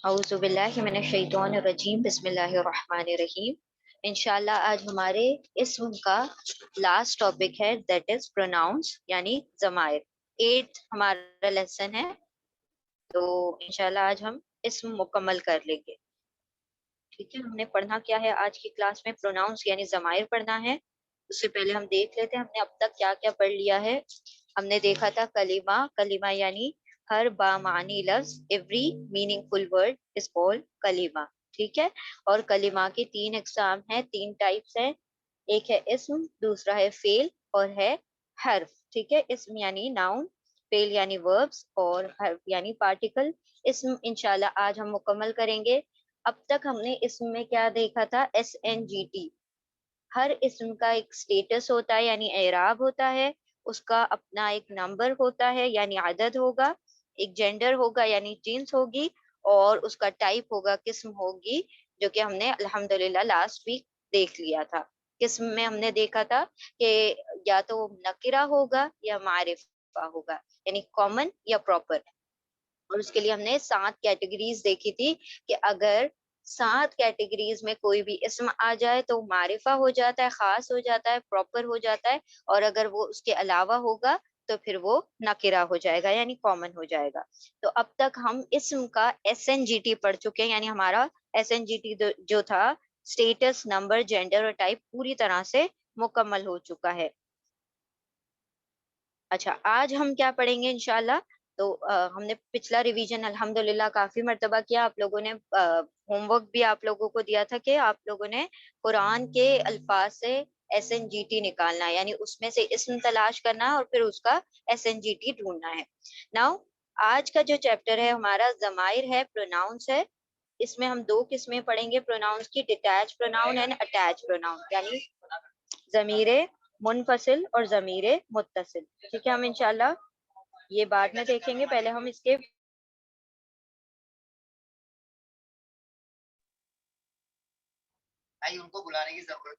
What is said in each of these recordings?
अऊज़ु बिल्लाहि मिनश्शैतानिर्रजीम बिस्मिल्लाहिर्रहमानिर्रहीम। इंशाल्लाह आज हमारे इस्म का लास्ट टॉपिक है, दैट इज प्रोनाउंस यानी ज़माइर। 8th हमारा लेसन है, तो इंशाल्लाह आज हम इस्म मुकम्मल कर लेंगे। ठीक है, हमने पढ़ना क्या है आज की क्लास में? प्रोनाउंस यानी ज़माइर पढ़ना है। उससे पहले हम देख लेते हैं हमने अब तक क्या क्या पढ़ लिया है। हमने देखा था कलिमा। कलिमा यानी हर बामानी लफ्ज, every meaningful word is called कलिमा। ठीक है, और कलिमा की 3 अकसाम है, 3 टाइप्स है। एक है इस्म, दूसरा है फेल और है हर्फ। ठीक है, इस्म यानी नाउन, फेल यानी वर्ब्स और हर्फ यानी पार्टिकल। इस्म इंशाल्लाह आज हम मुकम्मल करेंगे। अब तक हमने इसम में क्या देखा था? SNGT। हर इस्म का एक स्टेटस होता है यानी एराब होता है, उसका अपना एक नंबर होता है यानी आदद होगा, एक जेंडर होगा यानी जिन्स होगी, और उसका टाइप होगा, किस्म होगी, जो कि हमने अल्हम्दुलिल्लाह लास्ट वीक देख लिया था। किस्म में हमने देखा था कि या तो नकिरा होगा या मारिफा होगा, यानी कॉमन या प्रॉपर। और उसके लिए हमने 7 कैटेगरीज देखी थी कि अगर 7 कैटेगरीज में कोई भी इस्म आ जाए तो मारिफा हो जाता है, खास हो जाता है, प्रॉपर हो जाता है, और अगर वो उसके अलावा होगा तो फिर वो नकिरा हो जाएगा यानी कॉमन हो जाएगा। तो अब तक हम इस्म का SNGT पढ़ चुके हैं, यानी हमारा SNGT जो था, स्टेटस, नंबर, जेंडर और टाइप, पूरी तरह से मुकम्मल हो चुका है। अच्छा, आज हम क्या पढ़ेंगे इंशाल्लाह? तो हमने पिछला रिवीजन अल्हम्दुलिल्लाह काफी मर्तबा किया। आप लोगों ने होमवर्क भी आप लोगों को दिया था कि आप लोगों ने कुरान के अल्फाज से SNGT निकालना है, यानी उसमें से इस्म तलाश करना है और फिर उसका SNGT ढूंढना है। नाउ आज का जो चैप्टर है हमारा ज़माइर है, प्रोनाउंस है। इसमें हम 2 किस्में पढ़ेंगे प्रोनाउंस की, detach pronoun and attach pronoun, यानी ज़मीरे मुनफसिल और ज़मीरे मुत्तसिल। ठीक है, हम इंशाल्लाह ये बाद में देखेंगे, पहले हम इसके उनको बुलाने की जरूरत।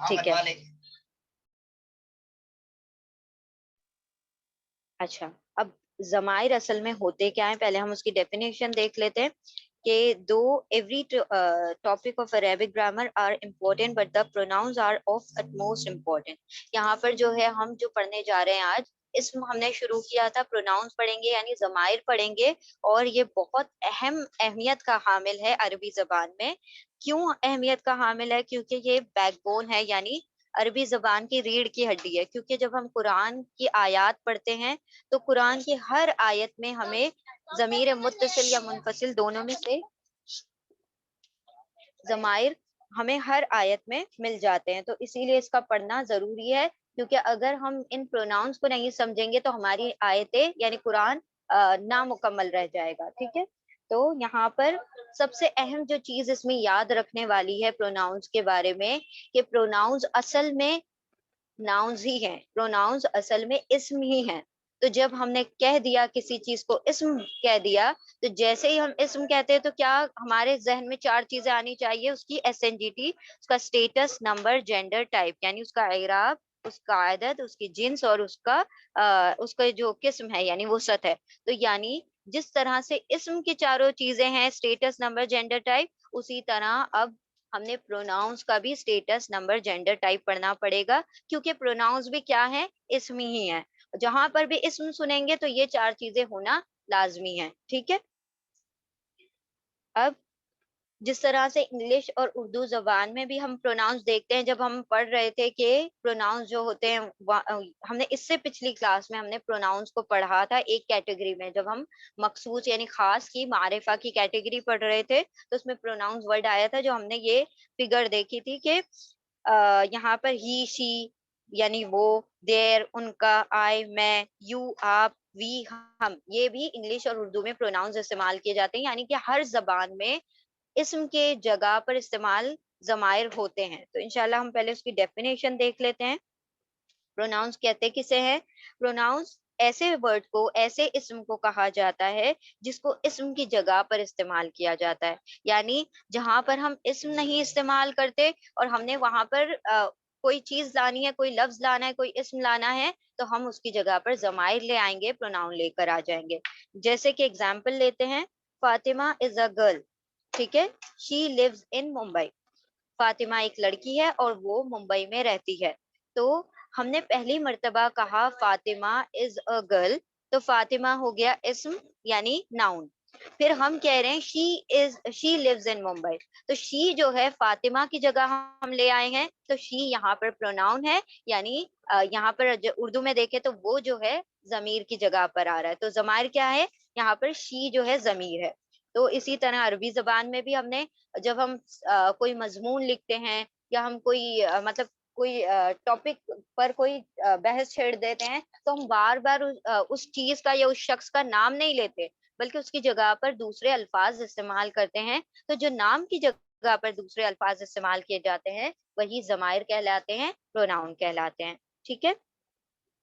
ठीक है, अच्छा। अब ज़माइर असल में होते क्या है, पहले हम उसकी डेफिनेशन देख लेते हैं कि दो every topic of Arabic grammar are important but the pronouns are of utmost important. यहाँ पर जो है हम जो पढ़ने जा रहे हैं आज, इसमें हमने शुरू किया था प्रोनाउंस पढ़ेंगे यानी ज़माइर पढ़ेंगे, और ये बहुत अहमियत का हामिल है अरबी जबान में। क्यों अहमियत का हामिल है? क्योंकि ये बैकबोन है, यानी अरबी जबान की रीढ़ की हड्डी है। क्योंकि जब हम कुरान की आयत पढ़ते हैं तो कुरान की हर आयत में हमें ज़मीर मुत्तसिल या मुनफसिल दोनों में से ज़माइर हमें हर आयत में मिल जाते हैं। तो इसीलिए इसका पढ़ना जरूरी है, क्योंकि अगर हम इन प्रोनाउंस को नहीं समझेंगे तो हमारी आयतें यानी कुरान नामुकम्मल रह जाएगा। ठीक है, तो यहाँ पर सबसे अहम जो चीज इसमें याद रखने वाली है प्रोनाउंस के बारे में, कि प्रोनाउंस असल में नाउन्स ही हैं, प्रोनाउंस असल में इस्म ही हैं। तो जब हमने कह दिया किसी चीज को इस्म कह दिया, तो जैसे ही हम इस्म कहते हैं तो क्या हमारे जहन में 4 चीजें आनी चाहिए? उसकी SNGT, उसका स्टेटस, नंबर, जेंडर, टाइप, यानी उसका इराब, उसका आदद, उसकी जिन्स और उसका जो किस्म है यानी वसअत है। तो यानी जिस तरह से इस्म की चारों चीजें हैं, स्टेटस, नंबर, जेंडर, टाइप, उसी तरह अब हमने प्रोनाउंस का भी स्टेटस, नंबर, जेंडर, टाइप पढ़ना पड़ेगा। क्योंकि प्रोनाउंस भी क्या है? इसम ही है। जहां पर भी इसम सुनेंगे तो ये 4 चीजें होना लाजमी है। ठीक है, अब जिस तरह से इंग्लिश और उर्दू जबान में भी हम प्रोनाउंस देखते हैं, जब हम पढ़ रहे थे कि प्रोनाउंस जो होते हैं हमने इससे पिछली क्लास में हमने प्रोनाउंस को पढ़ा था एक कैटेगरी में, जब हम मखसूस यानी खास की मारिफा की कैटेगरी पढ़ रहे थे, तो उसमें प्रोनाउंस वर्ड आया था, जो हमने ये फिगर देखी थी कि यहाँ पर ही, शी यानी वो, देर उनका, आई मैं, यू आप, वी हम, ये भी इंग्लिश और उर्दू में प्रोनाउंस इस्तेमाल किए जाते हैं। यानी कि हर जबान में इस्म के जगह पर इस्तेमाल ज़माइर होते हैं। तो इंशाल्लाह हम पहले उसकी डेफिनेशन देख लेते हैं। प्रोनाउंस कहते किसे हैं? प्रोनाउंस ऐसे वर्ड को, ऐसे इस्म को कहा जाता है जिसको इस्म की जगह पर इस्तेमाल किया जाता है। यानी जहां पर हम इस्म नहीं इस्तेमाल करते और हमने वहां पर कोई चीज लानी है, कोई लफ्ज लाना है, कोई इस्म लाना है, तो हम उसकी जगह पर जमाइर ले आएंगे, प्रोनाउन लेकर आ जाएंगे। जैसे कि एग्जाम्पल लेते हैं, فاطمہ از اے گرل. ٹھیک ہے, شی لیوز ان ممبئی. فاطمہ ایک لڑکی ہے اور وہ ممبئی میں رہتی ہے. تو ہم نے پہلی مرتبہ کہا فاطمہ از اے گرل, تو فاطمہ ہو گیا اسم یعنی ناؤن. پھر ہم کہہ رہے ہیں شی لیوز ان ممبئی, تو شی جو ہے فاطمہ کی جگہ ہم لے آئے ہیں, تو شی یہاں پر پروناؤن ہے, یعنی یہاں پر اردو میں دیکھیں تو وہ جو ہے ضمیر کی جگہ پر آ رہا ہے. تو ضمائر کیا ہے, یہاں پر شی جو ہے ضمیر ہے. تو اسی طرح عربی زبان میں بھی ہم نے, جب ہم کوئی مضمون لکھتے ہیں یا ہم کوئی مطلب کوئی ٹاپک پر کوئی بحث چھیڑ دیتے ہیں, تو ہم بار بار اس چیز کا یا اس شخص کا نام نہیں لیتے, بلکہ اس کی جگہ پر دوسرے الفاظ استعمال کرتے ہیں. تو جو نام کی جگہ پر دوسرے الفاظ استعمال کیے جاتے ہیں وہی ضمائر کہلاتے ہیں, پروناؤن کہلاتے ہیں. ٹھیک ہے,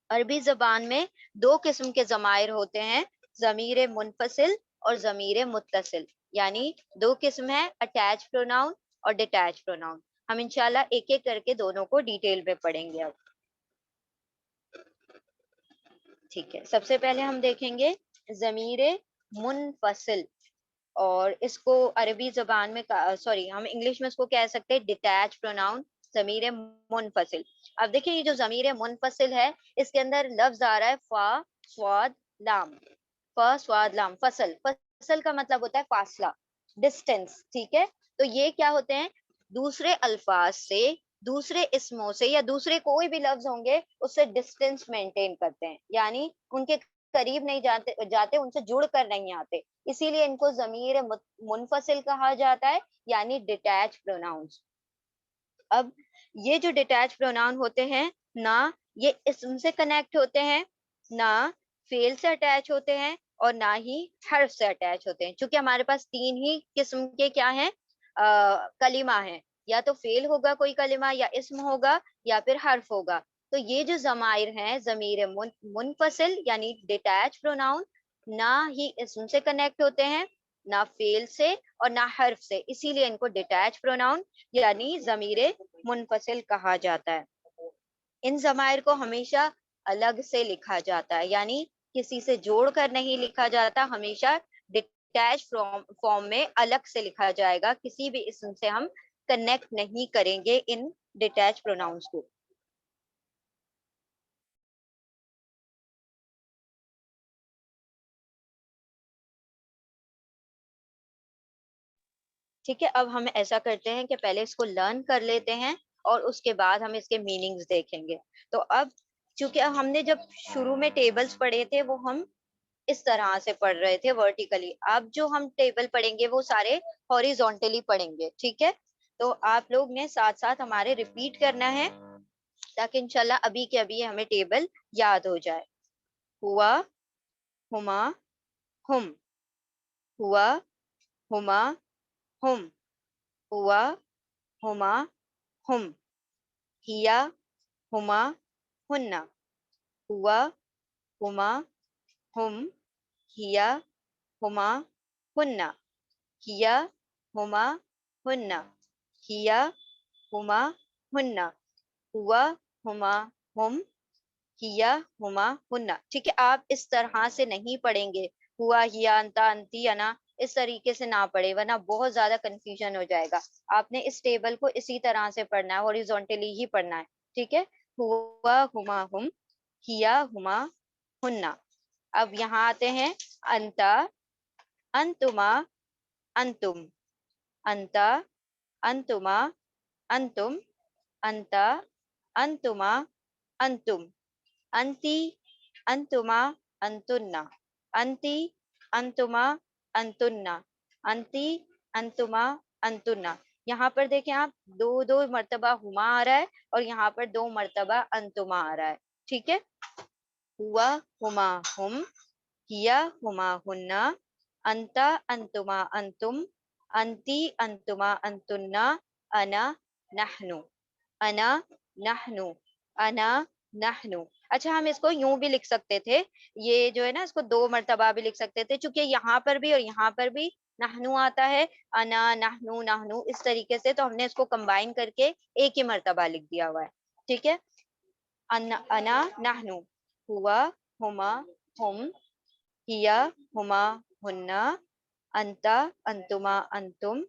عربی زبان میں دو قسم کے ضمائر ہوتے ہیں, ضمیر منفصل اور ضمیر متصل. یعنی دو قسم ہے, اٹیچ پروناؤن اور ڈیٹیچ پروناؤن. ہم انشاءاللہ ایک ایک کر کے دونوں کو ڈیٹیل میں پڑھیں گے اب. ٹھیک ہے, سب سے پہلے ہم دیکھیں گے ضمیر منفصل, اور اس کو عربی زبان میں سوری ہم انگلش میں اس کو کہہ سکتے ہیں ڈیٹیچ پروناؤن, ضمیر منفصل. اب دیکھیں یہ جو ضمیر منفصل ہے اس کے اندر لفظ آ رہا ہے فا سواد لام. فا سواد لام, فصل. فصل کا مطلب ہوتا ہے فاصلہ, ڈسٹینس. ٹھیک ہے, تو یہ کیا ہوتے ہیں, دوسرے الفاظ سے, دوسرے اسموں سے یا دوسرے کوئی بھی لفظ ہوں گے اس سے ڈسٹینس مینٹین کرتے ہیں, یعنی ان کے قریب نہیں جاتے, ان سے جڑ کر نہیں آتے. اسی لیے ان کو ضمیر منفصل کہا جاتا ہے, یعنی ڈیٹیچ پروناؤنس. اب یہ جو ڈیٹیچ پروناؤن ہوتے ہیں, نہ یہ اسم سے کنیکٹ ہوتے ہیں, نہ فعل سے اٹیچ ہوتے ہیں, اور نہ ہی حرف سے اٹیچ ہوتے ہیں. چونکہ ہمارے پاس تین ہی قسم کے کیا ہیں, کلمہ ہیں, یا تو فعل ہوگا کوئی کلمہ, یا اسم ہوگا, یا پھر حرف ہوگا. تو یہ جو ضمائر ہیں ضمیر منفصل یعنی ڈیٹیچ پروناؤن, نہ ہی اسم سے کنیکٹ ہوتے ہیں, نہ فعل سے, اور نہ حرف سے. اسی لیے ان کو ڈیٹیچ پروناؤن یعنی ضمیر منفصل کہا جاتا ہے. ان ضمائر کو ہمیشہ الگ سے لکھا جاتا ہے, یعنی کسی سے جوڑ کر نہیں لکھا جاتا, ہمیشہ ڈیٹیچ فارم میں الگ سے لکھا جائے گا. کسی بھی اسم سے ہم کنیکٹ نہیں کریں گے ان ڈیٹیچ پروناؤنس کو. ٹھیک ہے, اب ہم ایسا کرتے ہیں کہ پہلے اس کو لرن کر لیتے ہیں اور اس کے بعد ہم اس کے میننگز دیکھیں گے. تو اب چونکہ ہم نے جب شروع میں ٹیبلز پڑھے تھے وہ ہم اس طرح سے پڑھ رہے تھے ورٹیکلی, اب جو ہم ٹیبل پڑھیں گے وہ سارے ہاریزونٹلی پڑھیں گے. ٹھیک ہے, تو آپ لوگ نے ساتھ ساتھ ہمارے ریپیٹ کرنا ہے تاکہ انشاءاللہ ابھی کے ابھی ہمیں ٹیبل یاد ہو جائے. ہوا, ہما, ہم, ہوا, ہما, ہم, ہوا, ہما, ہم, ہیا, ہما, ہننا, ہوا, ہما, ہم, ہیا, ہما, ہننا, ہیا, ہما, ہننا, ہیا, ہما, ہننا, ہوا, ہما, ہم, ہیا, ہما, ہننا. ٹھیک ہے, آپ اس طرح سے نہیں پڑھیں گے, ہوا, ہیا, انتا, انتی, انا, اس طریقے سے نہ پڑھے ورنہ بہت زیادہ کنفیوژن ہو جائے گا. آپ نے اس ٹیبل کو اسی طرح سے پڑھنا ہے, ہاریزونٹلی ہی پڑھنا ہے. ٹھیک ہے, ہوا, ہما, ہم, ہیا, ہما, ہننا. اب یہاں آتے ہیں انتا, انتما, انتم, انتا, انتما, انتم, انتا, انتما, انتم, انتی, انتما, انتنا, انتی, انتما, انتنا, انتی, انتما, انتنا. یہاں پر دیکھیں آپ, دو دو مرتبہ ہما آ رہا ہے اور یہاں پر دو مرتبہ انتما آ رہا ہے. ٹھیک ہے, ہوا, ہما, ہم, ہیا, ہما, ہننا, انتا, انتما, انتم, انتی, انتما, انتنا, انا, نحنو, انا, نحنو, انا, نحنو. اچھا, ہم اس کو یوں بھی لکھ سکتے تھے, یہ جو ہے نا اس کو دو مرتبہ بھی لکھ سکتے تھے, چونکہ یہاں پر بھی اور یہاں پر بھی نحنو آتا ہے, انا, نحنو, نحنو, اس طریقے سے. تو ہم نے اس کو کمبائن کر کے ایک ہی مرتبہ لکھ دیا ہوا ہے. ٹھیک ہے, انا, نحنو, ہوا, ہما, ہم, ہیا, ہما, ہننا, انتا انتما انتم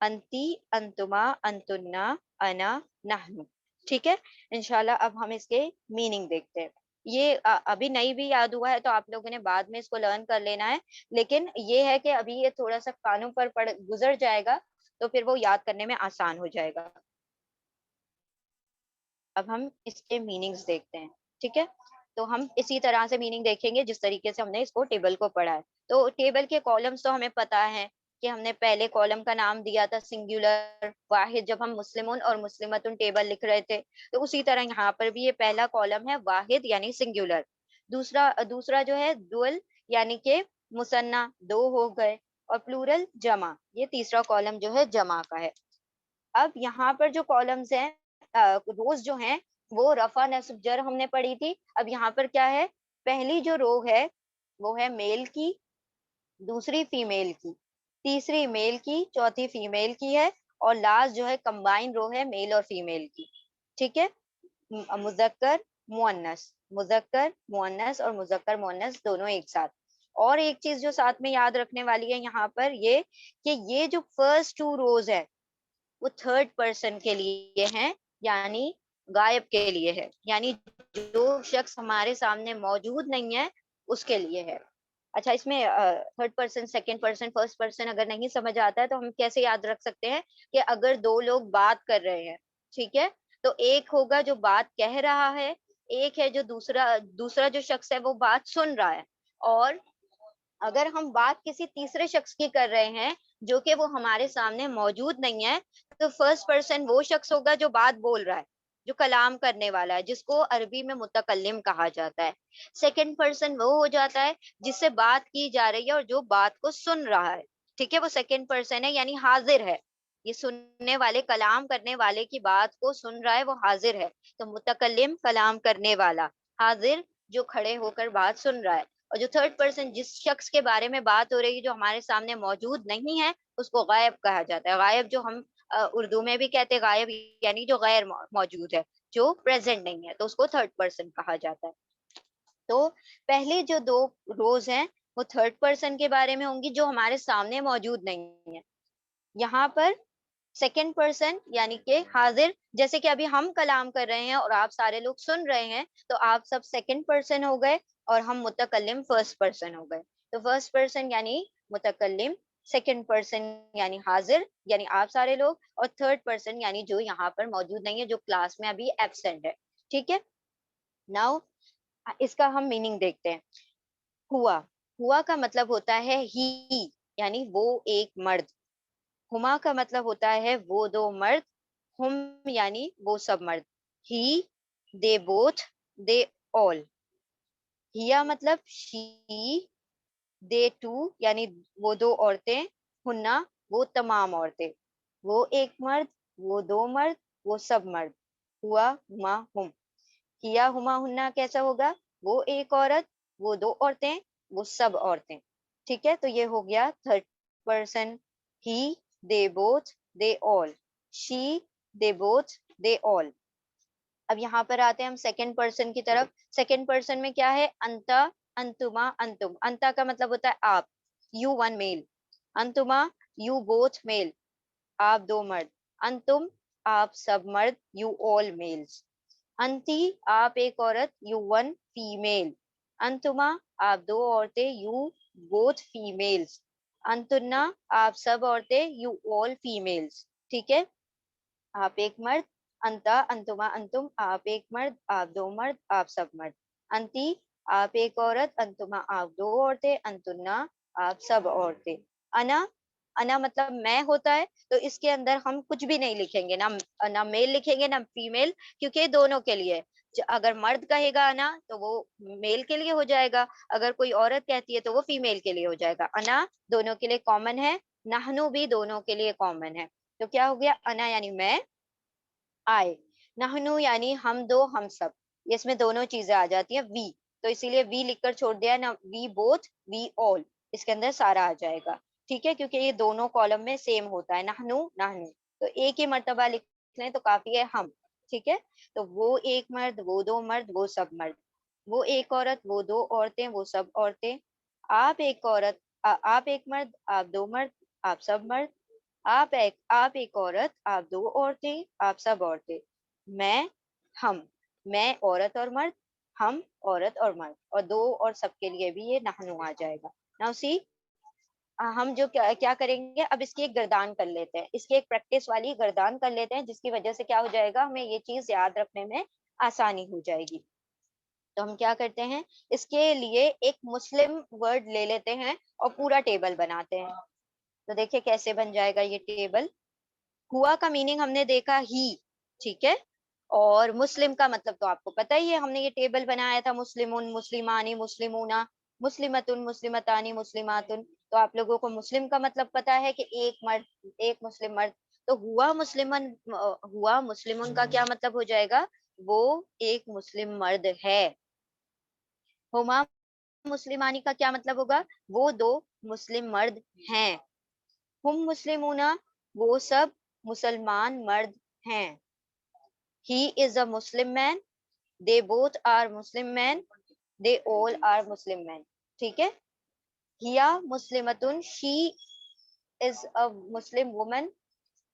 انتی انتما انتنا انا نحن. ٹھیک ہے. انشاءاللہ اب ہم اس کے میننگ دیکھتے ہیں. یہ ابھی نہیں بھی یاد ہوا ہے تو آپ لوگوں نے بعد میں اس کو لرن کر لینا ہے, لیکن یہ ہے کہ ابھی یہ تھوڑا سا کانوں پر گزر جائے گا تو پھر وہ یاد کرنے میں آسان ہو جائے گا. اب ہم اس کے میننگز دیکھتے ہیں. ٹھیک ہے, تو ہم اسی طرح سے میننگ دیکھیں گے جس طریقے سے ہم نے اس کو ٹیبل کو پڑھا ہے. تو ٹیبل کے کالمز تو ہمیں پتا ہے کہ ہم نے پہلے کالم کا نام دیا تھا سنگولر واحد, جب ہم مسلمون اور مسلمتن ٹیبل لکھ رہے تھے. تو اسی طرح یہاں پر بھی یہ پہلا کالم ہے واحد یعنی سنگولر. دوسرا جو ہے ڈوئل یعنی کہ مثنیٰ, دو ہو گئے, اور پلورل جمع, یہ تیسرا کالم جو ہے جمع کا ہے. اب یہاں پر جو کالمز ہیں, روز جو ہیں وہ رفع نصب جر ہم نے پڑھی تھی. اب یہاں پر کیا ہے, پہلی جو رو ہے وہ ہے میل کی, دوسری فیمیل کی, تیسری میل کی, چوتھی فیمیل کی ہے, اور لاسٹ جو ہے کمبائن رو ہے میل اور فیمیل کی. ٹھیک ہے, مذکر مؤنث, مذکر مؤنث اور مذکر مؤنث دونوں ایک ساتھ. اور ایک چیز جو ساتھ میں یاد رکھنے والی ہے یہاں پر یہ کہ یہ جو فرسٹ ٹو روز ہے وہ تھرڈ پرسن کے لیے ہیں, یعنی غائب کے لیے ہے, یعنی جو شخص ہمارے سامنے موجود نہیں ہے اس کے لیے ہے. اچھا, اس میں third person, second person, first person اگر نہیں سمجھ آتا ہے تو ہم کیسے یاد رکھ سکتے ہیں کہ اگر دو لوگ بات کر رہے ہیں, ٹھیک ہے, تو ایک ہوگا جو بات کہہ رہا ہے, ایک ہے جو دوسرا جو شخص ہے وہ بات سن رہا ہے. اور اگر ہم بات کسی تیسرے شخص کی کر رہے ہیں جو کہ وہ ہمارے سامنے موجود نہیں ہے, تو فرسٹ پرسن وہ شخص ہوگا جو بات بول رہا ہے, جو کلام کرنے والا ہے, جس کو عربی میں متکلم کہا جاتا ہے. سیکنڈ پرسن وہ ہو جاتا ہے جس سے بات کی جا رہی ہے اور جو بات کو سن رہا ہے. ٹھیک ہے, وہ سیکنڈ پرسن ہے یعنی حاضر ہے. یہ سننے والے, کلام کرنے والے کی بات کو سن رہا ہے, وہ حاضر ہے. تو متکلم کلام کرنے والا, حاضر جو کھڑے ہو کر بات سن رہا ہے. اور جو تھرڈ پرسن, جس شخص کے بارے میں بات ہو رہی ہے جو ہمارے سامنے موجود نہیں ہے, اس کو غائب کہا جاتا ہے. غائب جو ہم اردو میں بھی کہتے ہیں غائب, یعنی جو غیر موجود ہے, جو پریزنٹ نہیں ہے, تو اس کو تھرڈ پرسن کہا جاتا ہے. تو پہلے جو دو روز ہیں وہ تھرڈ پرسن کے بارے میں ہوں گی جو ہمارے سامنے موجود نہیں ہے. یہاں پر سیکنڈ پرسن یعنی کہ حاضر, جیسے کہ ابھی ہم کلام کر رہے ہیں اور آپ سارے لوگ سن رہے ہیں, تو آپ سب سیکنڈ پرسن ہو گئے اور ہم متکلم فرسٹ پرسن ہو گئے. تو فرسٹ پرسن یعنی متکلم, سیکنڈ پرسن یعنی حاضر یعنی آپ سارے لوگ, اور تھرڈ پرسن یعنی جو یہاں پر موجود نہیں ہے, جو کلاس میں ابھی ایبسینٹ ہے. ٹھیک ہے, ناؤ اس کا ہم میننگ دیکھتے ہیں. ہوا, ہوا کا مطلب ہوتا ہے ہی یعنی وہ ایک مرد. ہما کا مطلب ہوتا ہے وہ دو مرد. ہم یعنی وہ سب مرد. ہی, دے بوتھ, دے آل. ہیا مطلب شی, دے ٹو یعنی وہ دو عورتیں, ہننا وہ تمام عورتیں. وہ ایک مرد, وہ دو مرد, وہ سب مرد. ہوا, ہما, ہم. ہیا, ہما, ہننا کیسا ہوگا, وہ ایک عورت, وہ دو عورتیں, وہ سب عورتیں. ٹھیک ہے, تو یہ ہو گیا third person. He, they both, they all. She, they both, they all. اب یہاں پر آتے ہیں ہم سیکنڈ پرسن کی طرف. سیکنڈ پرسن میں کیا ہے, انتا, انتما, انتم. انتا کا مطلب ہوتا ہے آپ, یو ون میل. انتما, یو بوتھ میل, آپ دو مرد. انتم, آپ سب مرد, یو آل میلز. انتی, آپ ایک عورت, یو ون فیمیل. انتما, آپ دو عورتیں, یو بوتھ فیمیلز. انتنا, آپ سب عورتیں, یو آل فیمیلز. ٹھیک ہے, آپ ایک مرد. انتا, انتما, انتم, آپ ایک مرد, آپ دو مرد, آپ سب مرد. انتی, آپ ایک عورت. انتما, آپ دو عورتیں. انتنا, آپ سب عورتیں. انا, انا مطلب میں ہوتا ہے, تو اس کے اندر ہم کچھ بھی نہیں لکھیں گے, نہ میل لکھیں گے نہ فیمیل, کیونکہ یہ دونوں کے لیے. اگر مرد کہے گا انا تو وہ میل کے لیے ہو جائے گا, اگر کوئی عورت کہتی ہے تو وہ فیمیل کے لیے ہو جائے گا. انا دونوں کے لیے کامن ہے, نحنو بھی دونوں کے لیے کامن ہے. تو کیا ہو گیا, انا یعنی میں, آئے, نحنو یعنی ہم دو, ہم سب. اس میں دونوں چیزیں آ جاتی ہیں, وی, تو اسی لیے وی لکھ کر چھوڑ دیا نا, وی بوتھ, وی آل, اس کے اندر سارا آ جائے گا. ٹھیک ہے, کیونکہ یہ دونوں کالم میں سیم ہوتا ہے, نحنو, نحنو, تو ایک ہی مرتبہ لکھ لیں تو کافی ہے, ہم. ٹھیک ہے, تو وہ ایک مرد, وہ دو مرد, وہ سب مرد. وہ ایک عورت, وہ دو عورتیں, وہ سب عورتیں. آپ ایک عورت, آپ ایک مرد، آپ دو مرد، آپ سب مرد، آپ ایک عورت، آپ دو عورتیں، آپ سب عورتیں، میں، ہم، میں عورت اور مرد، ہم عورت اور مرد، اور دو اور سب کے لیے بھی یہ نحنو آ جائے گا. ناؤ سی ہم جو کیا کریں گے، اب اس کی ایک گردان کر لیتے ہیں، اس کی ایک پریکٹس والی گردان کر لیتے ہیں، جس کی وجہ سے کیا ہو جائے گا، ہمیں یہ چیز یاد رکھنے میں آسانی ہو جائے گی. تو ہم کیا کرتے ہیں، اس کے لیے ایک مسلم ورڈ لے لیتے ہیں اور پورا ٹیبل بناتے ہیں. تو دیکھیں کیسے بن جائے گا یہ ٹیبل. ہوا کا میننگ ہم نے دیکھا ہی، ٹھیک ہے، اور مسلم کا مطلب تو آپ کو پتہ ہی ہے، ہم نے یہ ٹیبل بنایا تھا، مسلمون، مسلمانی، مسلمونا، مسلمتن، مسلمتانی، مسلماتن. تو آپ لوگوں کو مسلم کا مطلب پتا ہے کہ ایک مرد، ایک مسلم مرد. تو ہوا مسلمن، ہوا مسلمن کا کیا مطلب ہو جائے گا، وہ ایک مسلم مرد ہے. ہما مسلمانی کا کیا مطلب ہوگا، وہ دو مسلم مرد ہیں. ہم مسلمونا، وہ سب مسلمان مرد ہیں. He is a Muslim man. They both are Muslim men. They all are Muslim men. ٹھیک ہے. ہیا مسلمتن، she is a Muslim woman.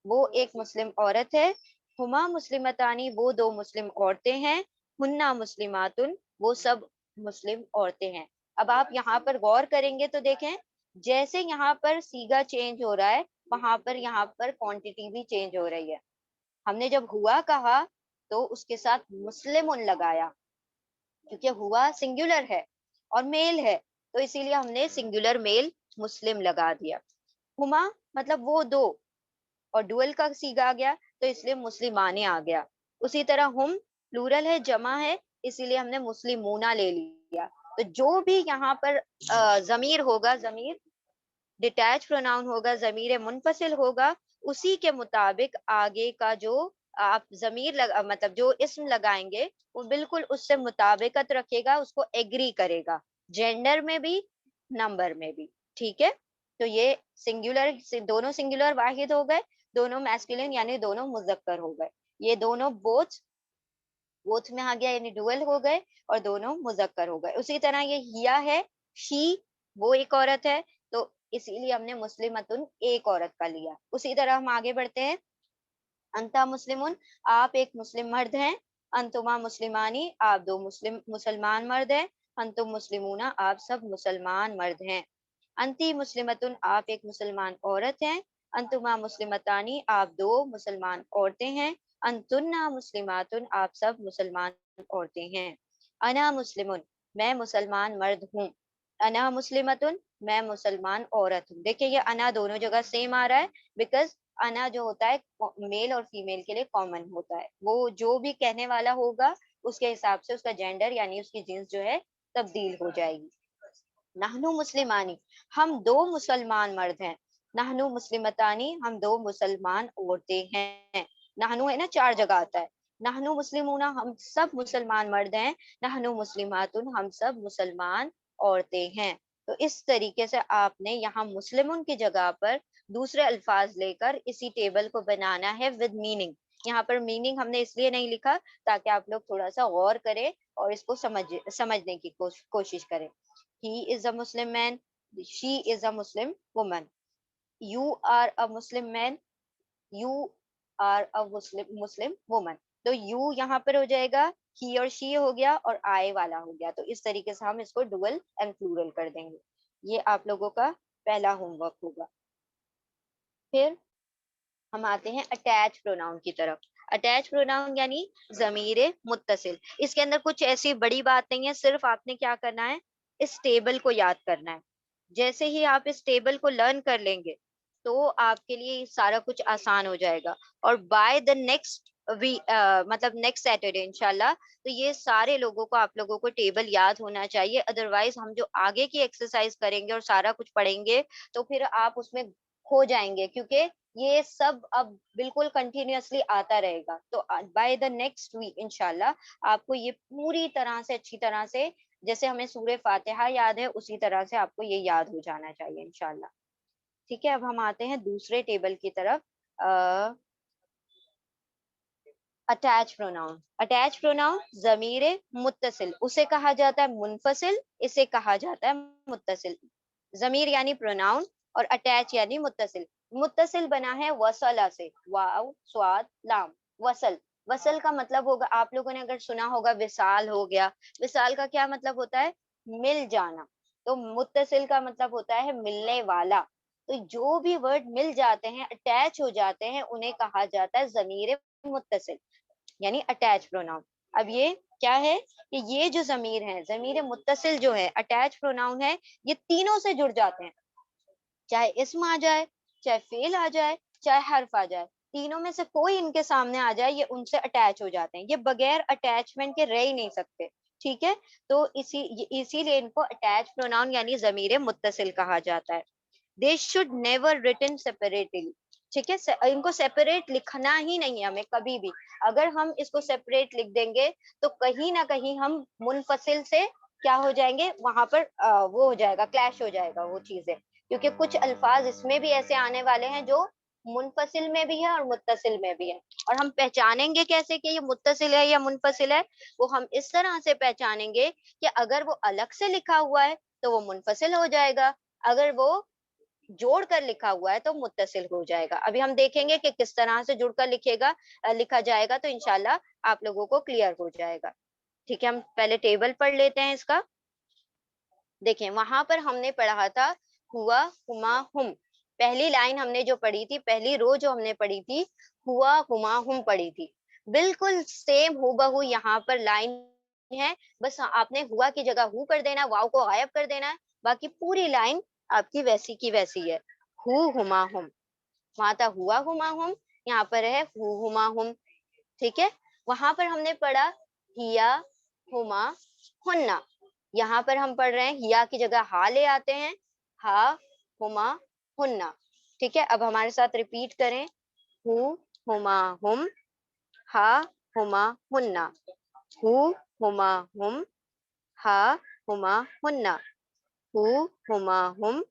وہ ایک مسلم عورت ہے. ہما مسلمتانی، وہ دو مسلم عورتیں ہیں. ہننا مسلماتن، وہ سب مسلم عورتیں ہیں. اب آپ یہاں پر غور کریں گے تو دیکھیں جیسے یہاں پر سیگا چینج ہو رہا ہے، وہاں پر یہاں پر کوانٹٹی بھی چینج ہو رہی ہے. ہم نے جب ہوا کہا تو اس کے ساتھ مسلم لگایا، کیونکہ ہوا سنگولر ہے اور میل ہے، تو اسی لیے ہم نے سنگولر میل مسلم لگا دیا. ہما مطلب وہ دو، اور ڈوئل کا سیگا آ گیا تو اس لیے مسلمانے آ گیا. اسی طرح ہم پلورل ہے، جمع ہے، اسی لیے ہم نے مسلمونا لے لیا. تو جو بھی یہاں پر ضمیر ہوگا، ضمیر ڈیٹیچ پروناؤن ہوگا، ضمیر منفصل ہوگا، اسی کے مطابق آگے کا جو آپ ضمیر مطلب جو اسم لگائیں گے وہ بالکل اس سے مطابقت رکھے گا، اس کو ایگری کرے گا، جینڈر میں بھی، نمبر میں بھی. ٹھیک ہے. تو یہ سنگولر، دونوں سنگولر واحد ہو گئے، دونوں میسکولین یعنی دونوں مذکر ہو گئے. یہ دونوں بوتھ میں آ گیا یعنی ڈوئل ہو گئے، اور دونوں مذکر ہو گئے. اسی طرح یہ ہیا ہے، شی، وہ ایک عورت ہے، تو اسی لیے ہم نے مسلمتن ایک عورت کا لیا. اسی طرح ہم آگے بڑھتے ہیں. انتا مسلمون، آپ ایک مسلم مرد ہیں. انتما مسلمانی، آپ دو مسلمان مرد ہیں. انتم مسلمون، آپ سب مسلمان مرد ہیں. انتی مسلمتن، آپ ایک مسلمان عورت ہیں. انتما مسلمتانی، آپ دو مسلمان عورتیں ہیں. انتنا مسلماتن، آپ سب مسلمان عورتیں ہیں. انا مسلمن، میں مسلمان مرد ہوں. انا مسلمتن، میں مسلمان عورت ہوں. دیکھیں یہ انا دونوں جگہ سیم آ رہا ہے، بیکاز انا جو ہوتا ہے میل اور فیمیل کے لیے کامن ہوتا ہے. وہ جو بھی کہنے والا ہوگا اس کے حساب سے اس کا جینڈر یعنی اس کی جنس جو ہے تبدیل ہو جائے گی. نحنو مسلمانی، ہم دو مسلمان مرد ہیں. نحنو مسلمتانی، ہم دو مسلمان عورتیں ہیں. نحنو ہے نا 4 جگہ آتا ہے. نحنو مسلمون، ہم سب مسلمان مرد ہیں. نحنو مسلماتن، ہم سب مسلمان عورتیں ہیں. تو اس طریقے سے آپ نے یہاں مسلمون کی جگہ پر دوسرے الفاظ لے کر اسی ٹیبل کو بنانا ہے ود میننگ. یہاں پر میننگ ہم نے اس لیے نہیں لکھا تاکہ آپ لوگ تھوڑا سا غور کریں اور اس کو سمجھنے کی کوشش کریں. He is a Muslim man. She is a Muslim woman. You are a Muslim man. You are a Muslim woman. تو you یہاں پر ہو جائے گا، he اور she ہو گیا، اور I والا ہو گیا. تو اس طریقے سے ہم اس کو ڈوئل اینڈ پلورل کر دیں گے. یہ آپ لوگوں کا پہلا ہوم ورک ہوگا. پھر ہم آتے ہیں اٹیچ پروناؤن کی طرف. اٹیچ پروناؤن یعنی ضمیر متصل. اس کے اندر کچھ ایسی بڑی بات نہیں ہے، صرف آپ نے کیا کرنا ہے، اس ٹیبل کو یاد کرنا ہے. جیسے ہی آپ اس ٹیبل کو لرن کر لیں گے تو آپ کے لیے سارا کچھ آسان ہو جائے گا. اور بائی دا نیکسٹ مطلب نیکسٹ سیٹرڈے انشاءاللہ تو یہ سارے لوگوں کو، آپ لوگوں کو ٹیبل یاد ہونا چاہیے. ادروائز ہم جو آگے کی ایکسرسائز کریں گے اور سارا کچھ پڑھیں گے تو پھر آپ اس میں کھو جائیں گے، کیونکہ یہ سب اب بالکل کنٹینیوسلی آتا رہے گا. تو بائی دا نیکسٹ ویک انشاءاللہ آپ کو یہ پوری طرح سے اچھی طرح سے، جیسے ہمیں سورہ فاتحہ یاد ہے اسی طرح سے آپ کو یہ یاد ہو جانا چاہیے انشاءاللہ. ٹھیک ہے. اب ہم آتے ہیں دوسرے ٹیبل کی طرف. Attach pronoun. اٹیچ پروناؤن ضمیر متصل، اسے کہا جاتا ہے منفصل، اسے کہا جاتا ہے متصل. ज़मीर यानी प्रोनाउन, और अटैच यानी मुत्तसिल। मुत्तसिल बना है वसला से, वाव स्वाद लाम, वसल। वसल का मतलब होगा, आप लोगों ने अगर सुना होगा विसाल हो गया, विसाल का क्या मतलब होता है, मिल जाना। तो मुत्तसिल का मतलब होता है मिलने वाला। तो जो भी वर्ड मिल जाते हैं, अटैच हो जाते हैं, उन्हें कहा जाता है ज़मीर मुत्तसिल यानी अटैच प्रोनाउन। अब ये क्या है कि ये जो ज़मीर है, ज़मीर मुत्तसिल जो है, अटैच प्रोनाउन है, ये तीनों से जुड़ जाते हैं। चाहे इस्म आ जाए, चाहे फेल आ जाए, चाहे हर्फ आ जाए, तीनों में से कोई इनके सामने आ जाए, ये उनसे अटैच हो जाते हैं। ये बगैर अटैचमेंट के रह ही नहीं सकते। ठीक है, तो इसीलिए इनको अटैच प्रोनाउन यानी ज़मीर मुत्तसिल कहा जाता है। They should never written separately. ठीक है, इनको सेपरेट लिखना ही नहीं है हमें कभी भी। अगर हम इसको सेपरेट लिख देंगे तो कहीं ना कहीं हम मुनफसिल से क्या हो जाएंगे, वहां पर वो हो जाएगा, क्लैश हो जाएगा वो चीजें। क्योंकि कुछ अल्फाज इसमें भी ऐसे आने वाले हैं जो मुनफसिल में भी है और मुत्तसिल में भी है। और हम पहचानेंगे कैसे कि ये मुत्तसिल है या मुनफसिल है, वो हम इस तरह से पहचानेंगे कि अगर वो अलग से लिखा हुआ है तो वो मुनफसिल हो जाएगा, अगर वो जोड़ कर लिखा हुआ है तो मुत्तसिल हो जाएगा। अभी हम देखेंगे कि किस तरह से जुड़कर लिखा जाएगा, तो इंशाल्लाह आप लोगों को क्लियर हो जाएगा। ठीक है, हम पहले टेबल पढ़ लेते हैं इसका। देखें, वहां पर हमने पढ़ा था हुआ, हुमा, हुम। पहली लाइन हमने जो पढ़ी थी, पहली रो जो हमने पढ़ी थी, हुआ, हुमा, हुम पढ़ी थी। बिल्कुल सेम हूबहू यहाँ पर लाइन है। बस आपने हुआ की जगह हु कर देना, वाव को गायब कर देना है। बाकी पूरी लाइन आपकी वैसी की वैसी है। हु, हुमा, हुम। वहां था हुआ, हुमा, हुम, यहाँ पर है हु, हुमा, हुम। ठीक है, वहां पर हमने पढ़ा हिया, हुमा, हुन्ना। यहाँ पर हम पढ़ रहे हैं हिया की जगह हा ले आते हैं, हा, हुमा, हुन्ना। ठीक है, अब हमारे साथ रिपीट करें, हु, हुमा, हुम, हा, हुमा, हुन्ना, हु, हुमा, हुम, हा, हुमा, हुन्ना, हु, हुमा, हुम,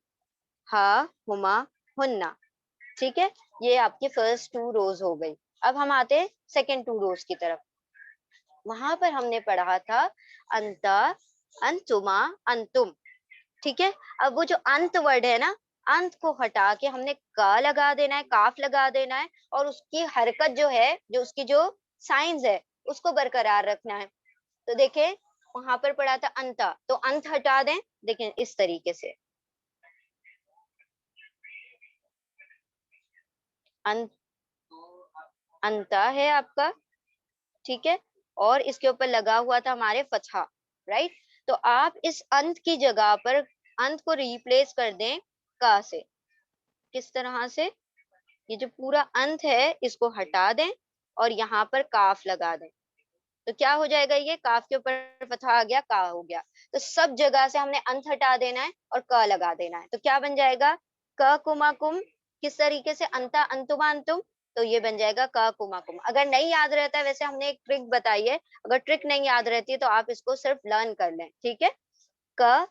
हा, हुमा, हुन्ना। ठीक है, ये आपकी फर्स्ट टू रोज हो गई। अब हम आते हैं सेकेंड टू रोज की तरफ। वहां पर हमने पढ़ा था अंता, अंतुमा, अंतुम। ठीक है, अब वो जो अंत वर्ड है ना, अंत को हटा के हमने का लगा देना है, काफ लगा देना है, और उसकी हरकत जो है, जो उसकी जो साइंस है, उसको बरकरार रखना है। तो देखें, वहां पर पढ़ा था अंता, तो अंत हटा दें। देखें इस तरीके से, अंत, अंता है आपका। ठीक है, और इसके ऊपर लगा हुआ था हमारे फतहा, राइट। तो आप इस अंत की जगह पर अंत को रिप्लेस कर दें का से। किस तरह से, ये जो पूरा अंत है इसको हटा दें और यहाँ पर काफ लगा दें। तो क्या हो जाएगा, ये काफ के ऊपर फतहा आ गया, का हो गया। तो सब जगह से हमने अंत हटा देना है और क लगा देना है। तो क्या बन जाएगा, क कुमा कुम। किस तरीके से, अंता, अंतुमा, अंतुम। तो ये बन जाएगा क कुमा कुम। अगर नहीं याद रहता है, वैसे हमने एक ट्रिक बताई है, अगर ट्रिक नहीं याद रहती है तो आप इसको सिर्फ लर्न कर लें। ठीक है, क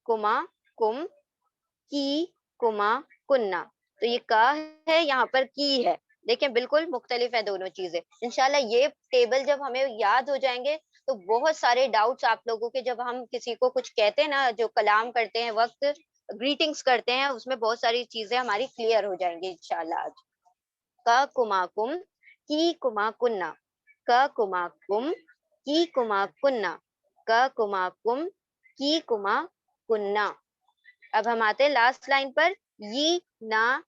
कुमा कुम, की कुमा कुन्ना। तो ये का है, यहाँ पर की है। देखें, बिल्कुल मुख्तलिफ है दोनों चीजें। इंशाल्लाह ये टेबल जब हमें याद हो जाएंगे तो बहुत सारे डाउट्स आप लोगों के, जब हम किसी को कुछ कहते हैं ना, जो कलाम करते हैं वक्त, ग्रीटिंग्स करते हैं, उसमें बहुत सारी चीजें हमारी क्लियर हो जाएंगी इंशाल्लाह आज। क कुमा कुम, की कुमा कुन्ना, क कुमा कुम, की कुमा कुन्ना, क कुमा कुम, की कुमा कुन्ना। अब हम आते हैं लास्ट लाइन पर, ये ना,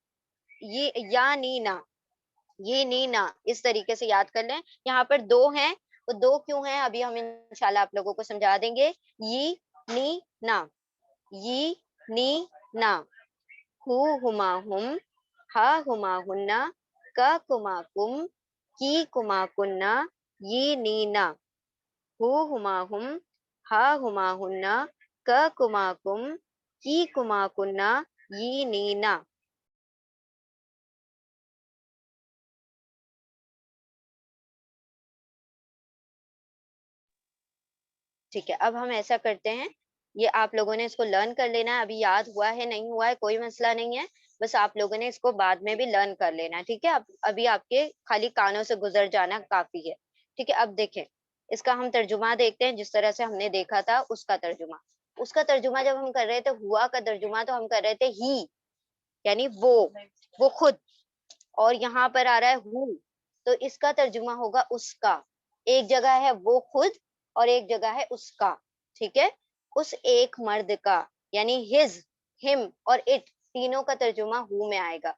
ये या नी ना, ये नी ना। इस तरीके से याद कर लें। यहाँ पर दो हैं, वो दो क्यों हैं अभी हम इंशाल्लाह आप लोगों को समझा देंगे। ये नी ना, ये नी ना, हु, हुमा, हुम, हा, हुमा, हुन्ना, क कुमा कुम, की कुमा कुन्ना, ये नी ना, हु, हुमा, हुम, हा, हुमा, हुन्ना, क कुमा कुम, की कुमा कुन्ना, ये नी ना। ठीक है, अब हम ऐसा करते हैं, ये आप लोगों ने इसको लर्न कर लेना है। अभी याद हुआ है नहीं हुआ है कोई मसला नहीं है, बस आप लोगों ने इसको बाद में भी लर्न कर लेना है। ठीक है, अब अभी आपके खाली कानों से गुजर जाना काफी है। ठीक है, अब देखें, इसका हम तर्जुमा देखते हैं, जिस तरह से हमने देखा था उसका तर्जुमा। اس کا ترجمہ جب ہم کر رہے تھے ہوا کا ترجمہ تو ہم کر رہے تھے ہی یعنی وہ خود, اور یہاں پر آ رہا ہے ہو تو اس کا ترجمہ ہوگا اس کا. ایک جگہ ہے وہ خود اور ایک جگہ ہے اس کا, ٹھیک ہے. اس ایک مرد کا یعنی ہز, ہم اور اٹ تینوں کا ترجمہ ہو میں آئے گا.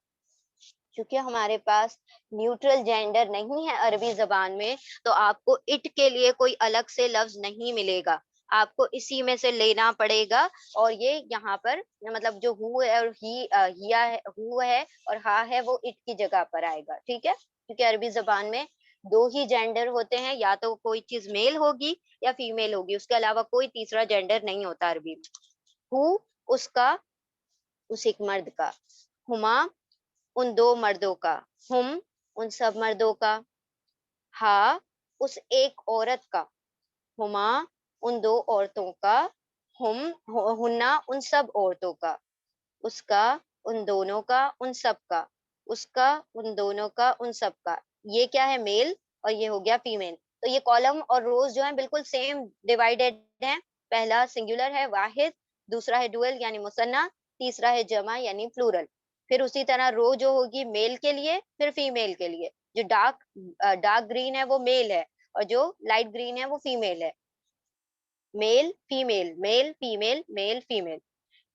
کیونکہ ہمارے پاس نیوٹرل جینڈر نہیں ہے عربی زبان میں, تو آپ کو اٹ کے لیے کوئی الگ سے لفظ نہیں ملے گا, آپ کو اسی میں سے لینا پڑے گا. اور یہ یہاں پر مطلب جو ہو ہے اور ہیا ہے, ہو ہے اور ہا ہے وہ اٹ کی جگہ پر آئے گا, ٹھیک ہے. کیونکہ عربی زبان میں دو ہی جینڈر ہوتے ہیں, یا تو کوئی چیز میل ہوگی یا فیمیل ہوگی, اس کے علاوہ کوئی تیسرا جینڈر نہیں ہوتا عربی میں. ہو اس کا, اس ایک مرد کا, ہما ان دو مردوں کا, ہم ان سب مردوں کا, ہا اس ایک عورت کا, ہما ان دو عورتوں کا, ہم ہننا ان سب عورتوں کا, اس کا ان دونوں کا ان سب کا, اس کا ان دونوں کا ان سب کا. یہ کیا ہے میل اور یہ ہو گیا فیمیل. تو یہ کالم اور روز جو ہیں بالکل سیم ڈیوائڈیڈ ہیں. پہلا سنگولر ہے واحد, دوسرا ہے ڈوئل یعنی مثنیٰ, تیسرا ہے جمع یعنی پلورل. پھر اسی طرح رو جو ہوگی میل کے لیے پھر فیمیل کے لیے, جو ڈارک گرین ہے وہ میل ہے اور جو لائٹ گرین ہے وہ فیمیل ہے. Male female, male female, male female.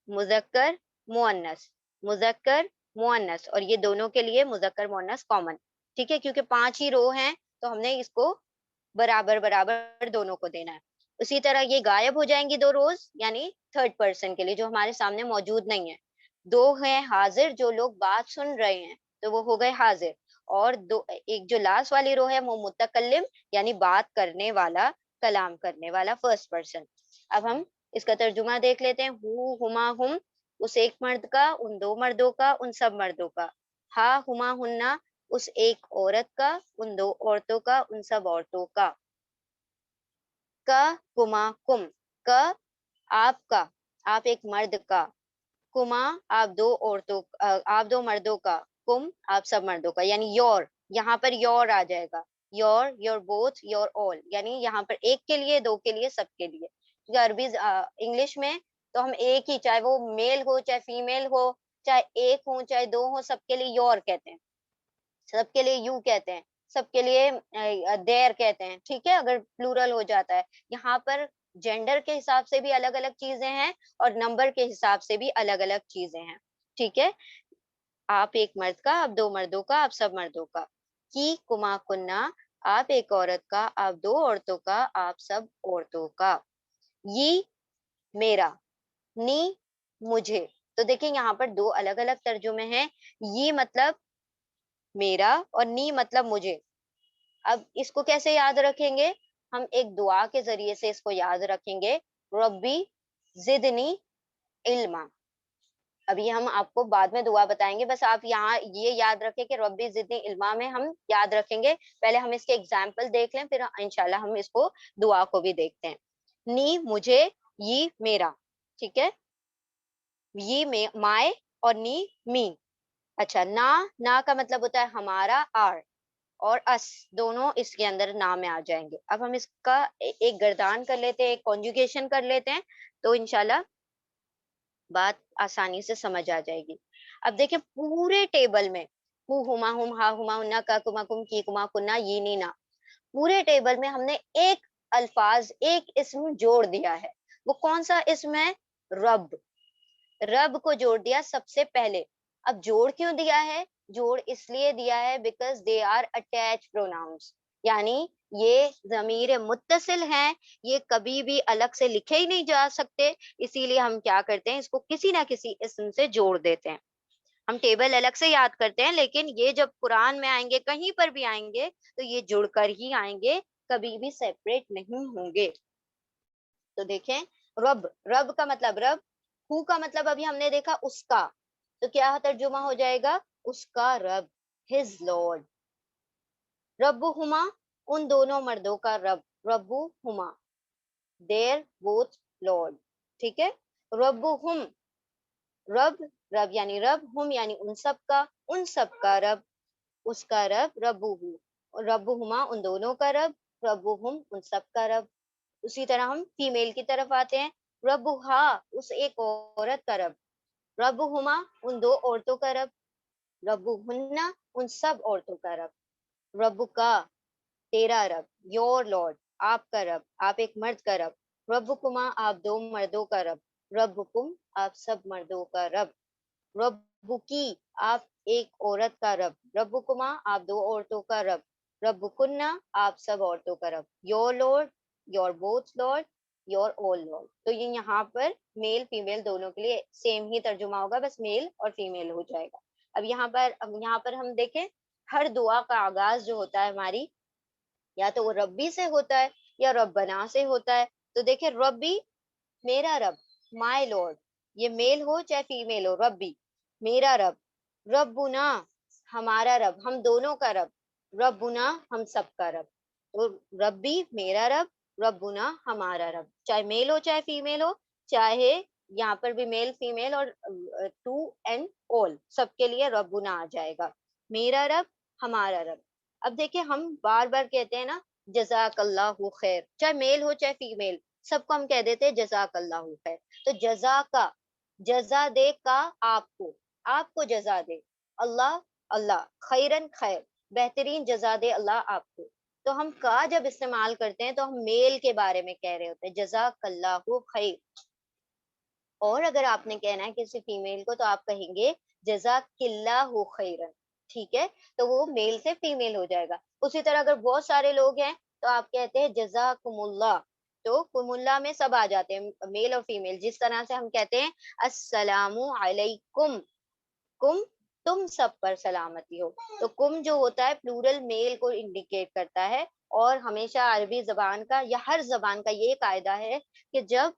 مذکر مؤنث, مذکر مؤنث, اور یہ دونوں کے لیے مذکر مؤنث کامن, ٹھیک ہے. کیونکہ 5 ہی رو ہیں تو ہم نے اس کو برابر برابر دونوں کو دینا ہے. اسی طرح یہ غائب ہو جائیں گی 2 روز یعنی تھرڈ پرسن کے لیے جو ہمارے سامنے موجود نہیں ہے. 2 ہیں حاضر, جو لوگ بات سن رہے ہیں تو وہ ہو گئے حاضر, اور ایک جو لاسٹ والی رو ہے وہ متکلم یعنی بات کرنے والا, کلام کرنے والا فرسٹ پرسن. اب ہم اس کا ترجمہ دیکھ لیتے ہیں. ہو ہما ہم اس ایک مرد کا ان 2 مردوں کا ان سب مردوں کا, ہا ہما ہننا اس ایک عورت کا ان 2 عورتوں کا ان سب عورتوں کا, کا کما کم, کا آپ کا, آپ ایک مرد کا, کما آپ 2 عورتوں, آپ 2 مردوں کا, کم آپ سب مردوں کا یعنی یور, یہاں پر یور آ جائے گا, your, your both, your all, یعنی یہاں پر ایک کے لیے, 2 کے لیے, سب کے لیے. کیونکہ عربی انگلش میں تو ہم ایک ہی, چاہے وہ میل ہو چاہے فیمیل ہو, چاہے ایک ہو چاہے 2 ہو, سب کے لیے یور کہتے ہیں, سب کے لیے یو کہتے ہیں, سب کے لیے دیر کہتے ہیں, ٹھیک ہے, اگر پلورل ہو جاتا ہے. یہاں پر جینڈر کے حساب سے بھی الگ الگ چیزیں ہیں اور نمبر کے حساب سے بھی الگ الگ چیزیں ہیں, ٹھیک ہے. آپ ایک مرد کا, آپ 2 مردوں کا, آپ سب مردوں کا. کی کما کننا آپ ایک عورت کا, آپ 2 عورتوں کا, آپ سب عورتوں کا. یہ میرا, نی مجھے. تو دیکھیں یہاں پر 2 الگ الگ ترجمے ہیں. یہ مطلب میرا اور نی مطلب مجھے. اب اس کو کیسے یاد رکھیں گے؟ ہم ایک دعا کے ذریعے سے اس کو یاد رکھیں گے. ربی زدنی علما. ابھی ہم آپ کو بعد میں دعا بتائیں گے, بس آپ یہاں یہ یاد رکھیں کہ ربی زدنی علما میں ہم یاد رکھیں گے. پہلے ہم اس کے ایگزامپل دیکھ لیں, پھر انشاءاللہ ہم اس کو دعا کو بھی دیکھتے ہیں. نی مجھے, یہ میرا, ٹھیک ہے. یہ مائے اور نی می. اچھا, نا کا مطلب ہوتا ہے ہمارا, آر, اور اس دونوں اس کے اندر نام میں آ جائیں گے. اب ہم اس کا ایک گردان کر لیتے ہیں, ایک کنجوگیشن کر لیتے ہیں, تو انشاءاللہ بات آسانی سے سمجھ آ جائے گی. اب دیکھیں پورے ٹیبل میں ہو ہما ہم, ہا ہما ہننا, کا کما کم, کی کما کننا, یہ نینا, پورے ٹیبل میں ہم نے ایک الفاظ, ایک اسم جوڑ دیا ہے. وہ کون سا اسم ہے؟ رب. رب کو جوڑ دیا سب سے پہلے. اب جوڑ کیوں دیا ہے؟ جوڑ اس لیے دیا ہے because they are attach pronouns, یعنی یہ ضمیر متصل ہیں, یہ کبھی بھی الگ سے لکھے ہی نہیں جا سکتے, اسی لیے ہم کیا کرتے ہیں, اس کو کسی نہ کسی اسم سے جوڑ دیتے ہیں. ہم ٹیبل الگ سے یاد کرتے ہیں, لیکن یہ جب قرآن میں آئیں گے, کہیں پر بھی آئیں گے, تو یہ جڑ کر ہی آئیں گے, کبھی بھی سیپریٹ نہیں ہوں گے. تو دیکھیں رب, رب کا مطلب رب. ہو کا مطلب ابھی ہم نے دیکھا اس کا, تو کیا ترجمہ ہو جائے گا؟ اس کا رب, ہز لارڈ. رب ہما ان دونوں مردوں کا رب, رب ہما دیر بوتھ لارڈ, ٹھیک ہے. رب ہم, رب, رب یعنی رب, ہم یعنی ان سب کا, ان سب کا رب, اس کا رب, رب ہو, رب ہما ان دونوں کا رب, رب ہم ان سب کا رب. اسی طرح ہم فیمیل کی طرف آتے ہیں. रबुहा उस एक औरत का रब, रबुहुमा उन दो औरतों का रब, रबुहुन्ना उन सब औरतों का रब, रबुका तेरा रब, योर लॉर्ड आपका रब, आप एक मर्द का रब, रबुकुमा आप दो मर्दों का रब, रबुकुम आप सब मर्दों का रब, रब्बुकी आप एक औरत का रब, रब्बुकुमा आप दो औरतों का रब, रब्बुकुन्ना आप सब औरतों का रब, your Lord your both Lord your all Lord. तो ये यहाँ पर मेल फीमेल दोनों के लिए सेम ही तर्जुमा होगा, बस मेल और फीमेल हो जाएगा। अब यहाँ पर हम देखें, हर दुआ का आगाज जो होता है हमारी, या तो वो रब्बी से होता है या रब्बना से होता है। तो देखिए रब्बी मेरा रब, माय लॉर्ड, ये मेल हो चाहे फीमेल हो, रब्बी मेरा रब, रब्बुना हमारा रब, हम दोनों का रब, रब्बुना हम सब का रब। तो रब्बी मेरा रब, रब्बुना हमारा रब, चाहे मेल हो चाहे फीमेल हो, चाहे यहाँ पर भी मेल फीमेल और टू एंड ऑल सबके लिए रब्बुना आ जाएगा, मेरा रब हमारा रब। अब देखिए हम बार बार कहते हैं ना जज़ाकल्लाहु खैर, चाहे मेल हो चाहे फीमेल, सबको हम कह देते हैं जज़ाकल्लाहु खैर। तो जज़ा का, जज़ा दे का आपको, आपको जज़ा दे, अल्लाह अल्लाह, खैरन खैर बेहतरीन जज़ा दे अल्लाह आपको। तो हम का जब इस्तेमाल करते हैं तो हम मेल के बारे में कह रहे होते हैं, जज़ाकल्लाहु खैर। और अगर आपने कहना है किसी फीमेल को तो आप कहेंगे जज़ाकिल्लाहु खैरन, ठीक है, तो वो मेल से फीमेल हो जाएगा। उसी तरह अगर बहुत सारे लोग हैं तो आप कहते हैं जज़ाकुमुल्लाह, तो कुमुल्लाह में सब आ जाते हैं मेल और फीमेल। जिस तरह से हम कहते हैं अस्सलामु अलैकुम, कुम तुम सब पर सलामती हो, तो कुम जो होता है प्लूरल मेल को इंडिकेट करता है। और हमेशा अरबी जबान का या हर जबान का ये कायदा है कि जब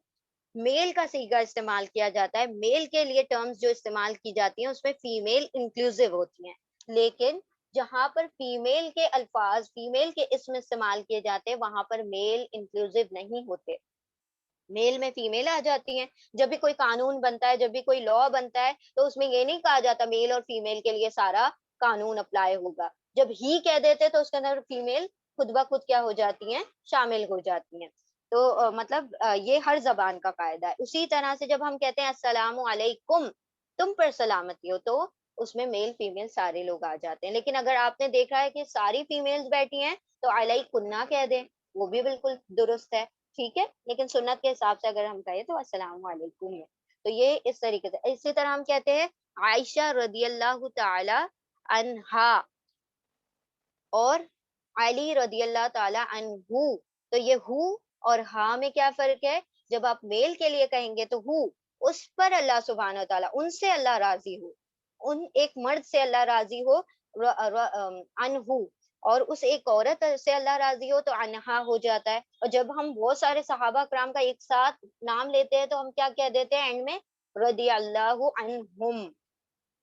मेल का सीगा इस्तेमाल किया जाता है, मेल के लिए टर्म्स जो इस्तेमाल की जाती हैं उसमें फीमेल इंक्लूसिव होती हैं, लेकिन जहां पर फीमेल के अल्फाज, फीमेल के इसम इस्तेमाल किए जाते हैं वहां पर मेल इंक्लूसिव नहीं होते, मेल में फीमेल आ जाती हैं। जब भी कोई कानून बनता है, जब भी कोई लॉ बनता है, तो उसमें ये नहीं कहा जाता मेल और फीमेल के लिए सारा कानून अप्लाई होगा। जब ही कह देते तो उसके अंदर फीमेल खुद ब खुद क्या हो जाती हैं, शामिल हो जाती हैं। तो मतलब ये हर जबान का कायदा है। उसी तरह से जब हम कहते हैं अस्सलामु अलैकुम, तुम पर सलामती हो, तो उसमें मेल फीमेल सारे लोग आ जाते हैं। लेकिन अगर आपने देखा है कि सारी फीमेल्स बैठी हैं तो अलैकुन्ना कह दें, वो भी बिल्कुल दुरुस्त है, ठीक है। लेकिन सुन्नत के हिसाब से अगर हम कहें तो अस्सलाम वालेकुम है। तो ये इस तरीके से, इसी तरह हम कहते हैं आयशा रदियल्लाहु ताला अन्हा और अली रदियल्लाहु ताला अन्हु। तो ये हु और हा में क्या फर्क है, जब आप मेल के लिए कहेंगे तो हु, उस पर अल्लाह सुब्हान व ताला, उनसे अल्लाह राजी हो, उन एक मर्द से अल्लाह राजी हो, अनहु, और उस एक औरत से अल्लाह राजी हो तो अनहा हो जाता है। और जब हम बहुत सारे सहाबा कराम का एक साथ नाम लेते हैं तो हम क्या कह देते हैं एंड में, रदी अल्लाह अनहुम,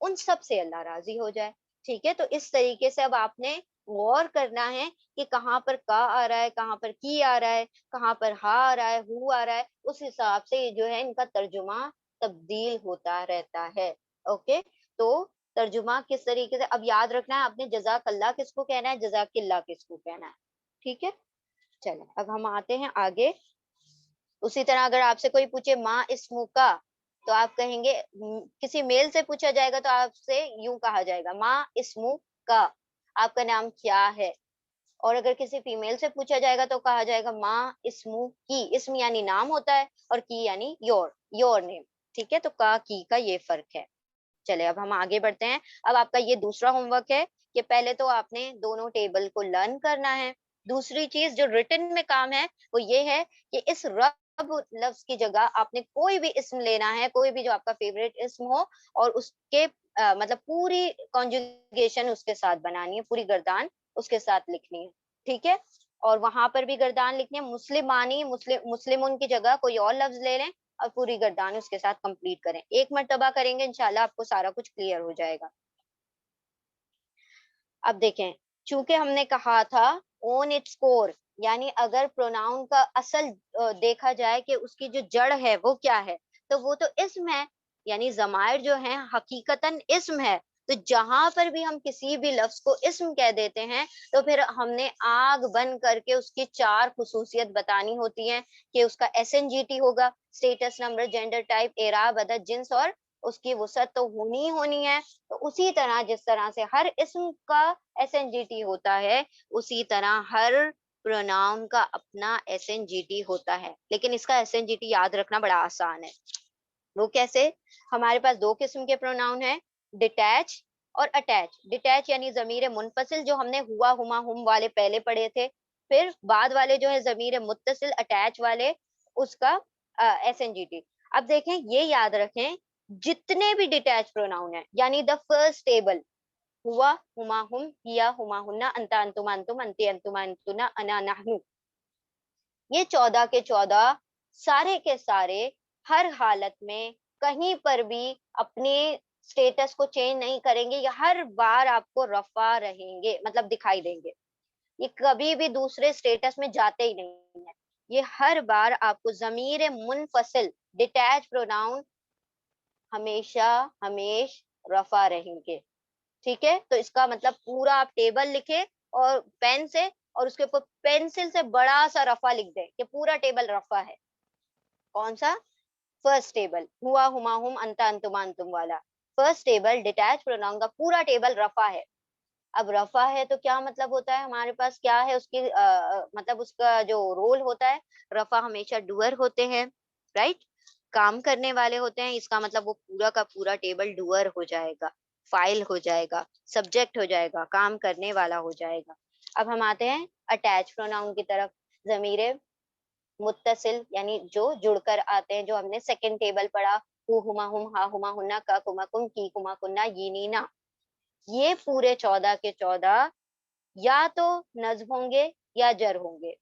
उन सब से अल्लाह राजी हो जाए, ठीक है। तो इस तरीके से अब आपने गौर करना है कि कहाँ पर का आ रहा है, कहाँ पर की आ रहा है, कहाँ पर हा आ रहा है, हु आ रहा है, उस हिसाब से ये जो है इनका तर्जुमा तब्दील होता रहता है। ओके, तो तर्जुमा किस तरीके से, अब याद रखना है आपने जज़ाकल्लाह किसको कहना है, जज़ाकिल्लाह किसको कहना है, ठीक है। चलो अब हम आते हैं आगे। उसी तरह अगर आपसे कोई पूछे माँ इस्मु का, तो आप कहेंगे किसी मेल से पूछा जाएगा तो आपसे यूं कहा जाएगा माँ इस्मु का, आपका नाम क्या है। और अगर किसी फीमेल से पूछा जाएगा तो कहा जाएगा माँ इस्मु की, इस्म यानी नाम होता है और की यानी योर नेम, ठीक है। तो का की का ये फर्क है। चले अब हम आगे बढ़ते हैं। अब आपका ये दूसरा होमवर्क है कि पहले तो आपने दोनों टेबल को लर्न करना है। दूसरी चीज जो रिटन में काम है वो ये है कि इस रब लफ्ज की जगह आपने कोई भी इस्म लेना है, कोई भी जो आपका फेवरेट इस्म हो, और उसके मतलब पूरी कॉन्जुगेशन उसके साथ बनानी है, पूरी गर्दान उसके साथ लिखनी है, ठीक है। और वहां पर भी गर्दान लिखनी है, मुस्लिमानी, मुस्लिम की जगह कोई और लफ्ज ले लें और पूरी गर्दान उसके साथ कंप्लीट करें। एक मर्तबा करेंगे इंशाल्लाह आपको सारा कुछ क्लियर हो जाएगा। अब देखें, चूंकि हमने कहा था ओन इट्स कोर, यानी अगर प्रोनाउन का असल देखा जाए कि उसकी जो जड़ है वो क्या है, तो वो तो इस्म है, यानी जमायर जो है हकीकतन इस्म है। तो जहां पर भी हम किसी भी लफ्ज को इस्म कह देते हैं तो फिर हमने आग बंद करके उसकी चार खुसूसियत बतानी होती हैं कि उसका एसएनजीटी होगा, स्टेटस नंबर, जेंडर टाइप, एराब, अदद, जिन्स और उसकी वसअत तो होनी है। तो उसी तरह जिस तरह से हर इसम का SNGT होता है, उसी तरह हर प्रोनाउन का अपना SNGT होता है। लेकिन इसका SNGT याद रखना बड़ा आसान है। वो कैसे? हमारे पास दो किस्म के प्रोनाउन हैं, डिटैच और अटैच। डिटैच यानी जमीर मुनफसिल, जो हमने हुआ, हुमा, हुम वाले पहले पढ़े थे। फिर बाद वाले जो है जमीर मुत्तसिल, अटैच वाले, उसका SNGT। अब देखें, ये याद रखें, जितने भी डिटैच प्रोनाउन है, यानी द फर्स्ट टेबल, हुआ, हुमा, हुम, हिया, हुमा, हुन्ना, अंता, अंतुमा, अंतुम, अंती, अंतुमा, अंतुना, अना, नहनु, ये 14 के 14 सारे के सारे हर हालत में कहीं पर भी अपने स्टेटस को चेंज नहीं करेंगे, या हर बार आपको रफा रहेंगे, मतलब दिखाई देंगे। ये कभी भी दूसरे स्टेटस में जाते ही नहीं है। ये हर बार आपको जमीर मुनफसिल, डिटैच प्रोनाउन हमेशा हमेश रफा रहेंगे। ठीक है, तो इसका मतलब पूरा आप टेबल लिखे और पेन से, और उसके ऊपर पेंसिल से बड़ा सा रफा लिख दें कि पूरा टेबल रफा है। कौन सा? फर्स्ट टेबल, हुआ, हुमा, हुम, अंता, अंतुमा, अंतुम वाला फर्स्ट टेबल, डिटैच प्रोनाउन का पूरा टेबल रफा है। अब रफा है तो क्या मतलब होता है, हमारे पास क्या है उसकी मतलब उसका जो रोल होता है, रफा हमेशा डूअर होते हैं, राइट, काम करने वाले होते हैं। इसका मतलब वो पूरा का पूरा टेबल डूअर हो जाएगा, फाइल हो जाएगा, सब्जेक्ट हो जाएगा, काम करने वाला हो जाएगा। अब हम आते हैं अटैच प्रोनाउन की तरफ। जमीरे मुत्तसिल यानी जो जुड़कर आते हैं, जो हमने सेकंड टेबल पढ़ा, हु, हुमा, हुम, हा, हुमा, हुन्ना, का, कुमा, कुम, की, कुमा, कुन्ना, ये, नीना, ये पूरे 14 के 14 या तो नज्म होंगे या जर होंगे,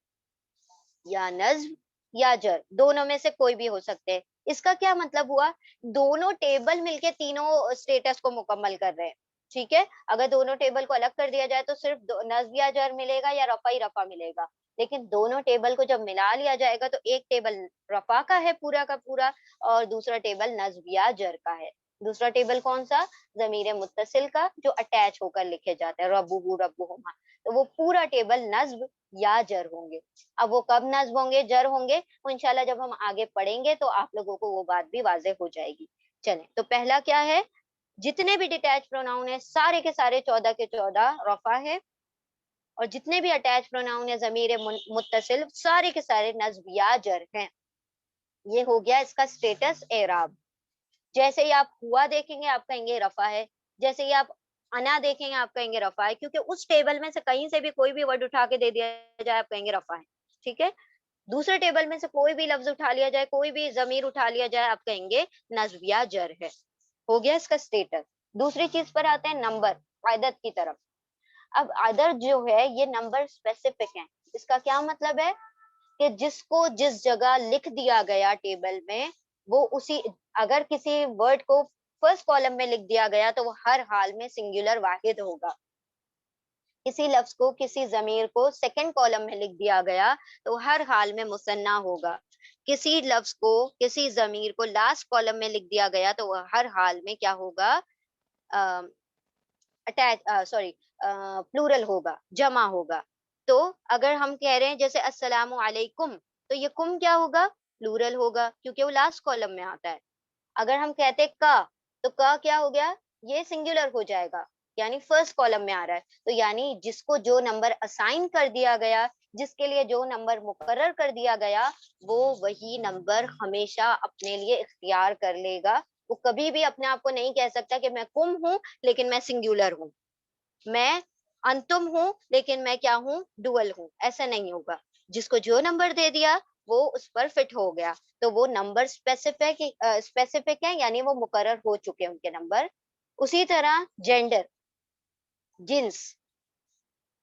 या नज्म या जर, दोनों में से कोई भी हो सकते हैं। इसका क्या मतलब हुआ? दोनों टेबल मिलके तीनों स्टेटस को मुकम्मल कर रहे हैं। ठीक है, अगर दोनों टेबल को अलग कर दिया जाए तो सिर्फ नज्म या जर मिलेगा, या रफा ही रफा मिलेगा। लेकिन दोनों टेबल को जब मिला लिया जाएगा तो एक टेबल रफा का है पूरा का पूरा, और दूसरा टेबल नज्म या जर का है। दूसरा टेबल कौन सा? जमीर मुत्तसिल का, जो अटैच होकर लिखे जाते हैं, रब्बुहु, रब्बुहुमा। तो वो पूरा टेबल नज्म या जर होंगे। अब वो कब नज्म होंगे, जर होंगे, वो इंशाल्लाह जब हम आगे पढ़ेंगे तो आप लोगों को वो बात भी वाज़ेह हो जाएगी। चलें, तो पहला क्या है? जितने भी डिटैच प्रोनाउन है सारे के सारे 14 के 14 रफा है, और जितने भी अटैच प्रोनाउन है जमीर मुत्तसिल, सारे के सारे नज्म या जर हैं। ये हो गया इसका स्टेटस एराब। जैसे ही आप हुआ देखेंगे आप कहेंगे रफा है, जैसे ही आप अना देखेंगे आप कहेंगे रफा है, क्योंकि उस टेबल में से कहीं से भी कोई भी वर्ड उठा के दे दिया जाए आप कहेंगे रफा है। ठीक है, दूसरे टेबल में से कोई भी लफ्ज उठा लिया जाए, कोई भी जमीर उठा लिया जाए, आप कहेंगे नस्ब या जर है। हो गया इसका स्टेटस। दूसरी चीज पर आते हैं नंबर, आदत की तरफ। अब अदर जो है ये नंबर स्पेसिफिक है। इसका क्या मतलब है कि जिसको जिस जगह लिख दिया गया टेबल में, वो उसी, अगर किसी वर्ड को फर्स्ट कॉलम में लिख दिया गया तो वो हर हाल में सिंगुलर वाहिद होगा। किसी लफ्ज को, किसी जमीर को सेकंड कॉलम में लिख दिया गया तो हर हाल में मुसन्ना होगा। किसी लफ्ज को, किसी जमीर को लास्ट कॉलम में लिख दिया गया तो वह हर हाल में क्या होगा? अटैच, सॉरी, प्लूरल होगा, जमा होगा। तो अगर हम कह रहे हैं जैसे अस्सलामु अलैकुम, तो ये कुम क्या होगा? प्लूरल होगा, क्योंकि वो लास्ट कॉलम में आता है। अगर हम कहते का, तो का क्या हो गया? ये सिंगुलर हो जाएगा, यानी फर्स्ट कॉलम में आ रहा है। तो यानी जिसको जो नंबर असाइन कर दिया गया, जिसके लिए जो नंबर मुकर्रर कर दिया गया, वो वही नंबर हमेशा अपने लिए इख्तियार कर लेगा। वो कभी भी अपने आप को नहीं कह सकता कि मैं कुम हूं लेकिन मैं सिंगुलर हूँ, मैं अंतुम हूँ लेकिन मैं क्या हूँ? डुअल हूँ। ऐसा नहीं होगा। जिसको जो नंबर दे दिया वो उस पर फिट हो गया, तो वो नंबर स्पेसिफिक है, यानी वो मुकर्रर हो चुके हैं उनके नंबर। उसी तरह जेंडर, जिन्स,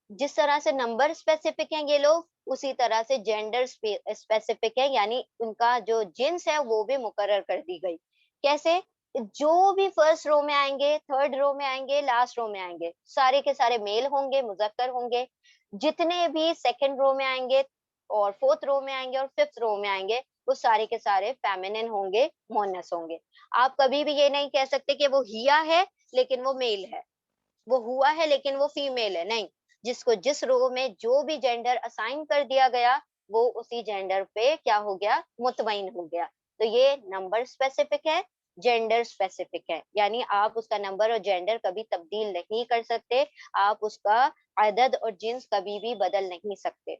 जिस तरह से नंबर स्पेसिफिक हैं ये लोग, उसी तरह से जेंडर स्पेसिफिक है, यानी उनका जो जिन्स है वो भी मुकर्रर कर दी गई। कैसे? जो भी फर्स्ट रो में आएंगे, थर्ड रो में आएंगे, लास्ट रो में आएंगे, सारे के सारे मेल होंगे, मुजक्कर होंगे। जितने भी सेकंड रो में आएंगे और फोर्थ रो में आएंगे और फिफ्थ रो में आएंगे, वो सारे के सारे फेमिनिन होंगे, मोनस होंगे। आप कभी भी ये नहीं कह सकते कि वो हिया है लेकिन वो मेल है, वो हुआ है लेकिन वो फीमेल है, नहीं। जिसको जिस रो में जो भी जेंडर असाइन कर दिया गया, वो उसी जेंडर पे क्या हो गया? मुतमईन हो गया। تو یہ نمبر اسپیسیفک ہے, جینڈر اسپیسیفک ہے, یعنی آپ اس کا نمبر اور جینڈر کبھی تبدیل نہیں کر سکتے, آپ اس کا عدد اور جنس کبھی بھی بدل نہیں سکتے.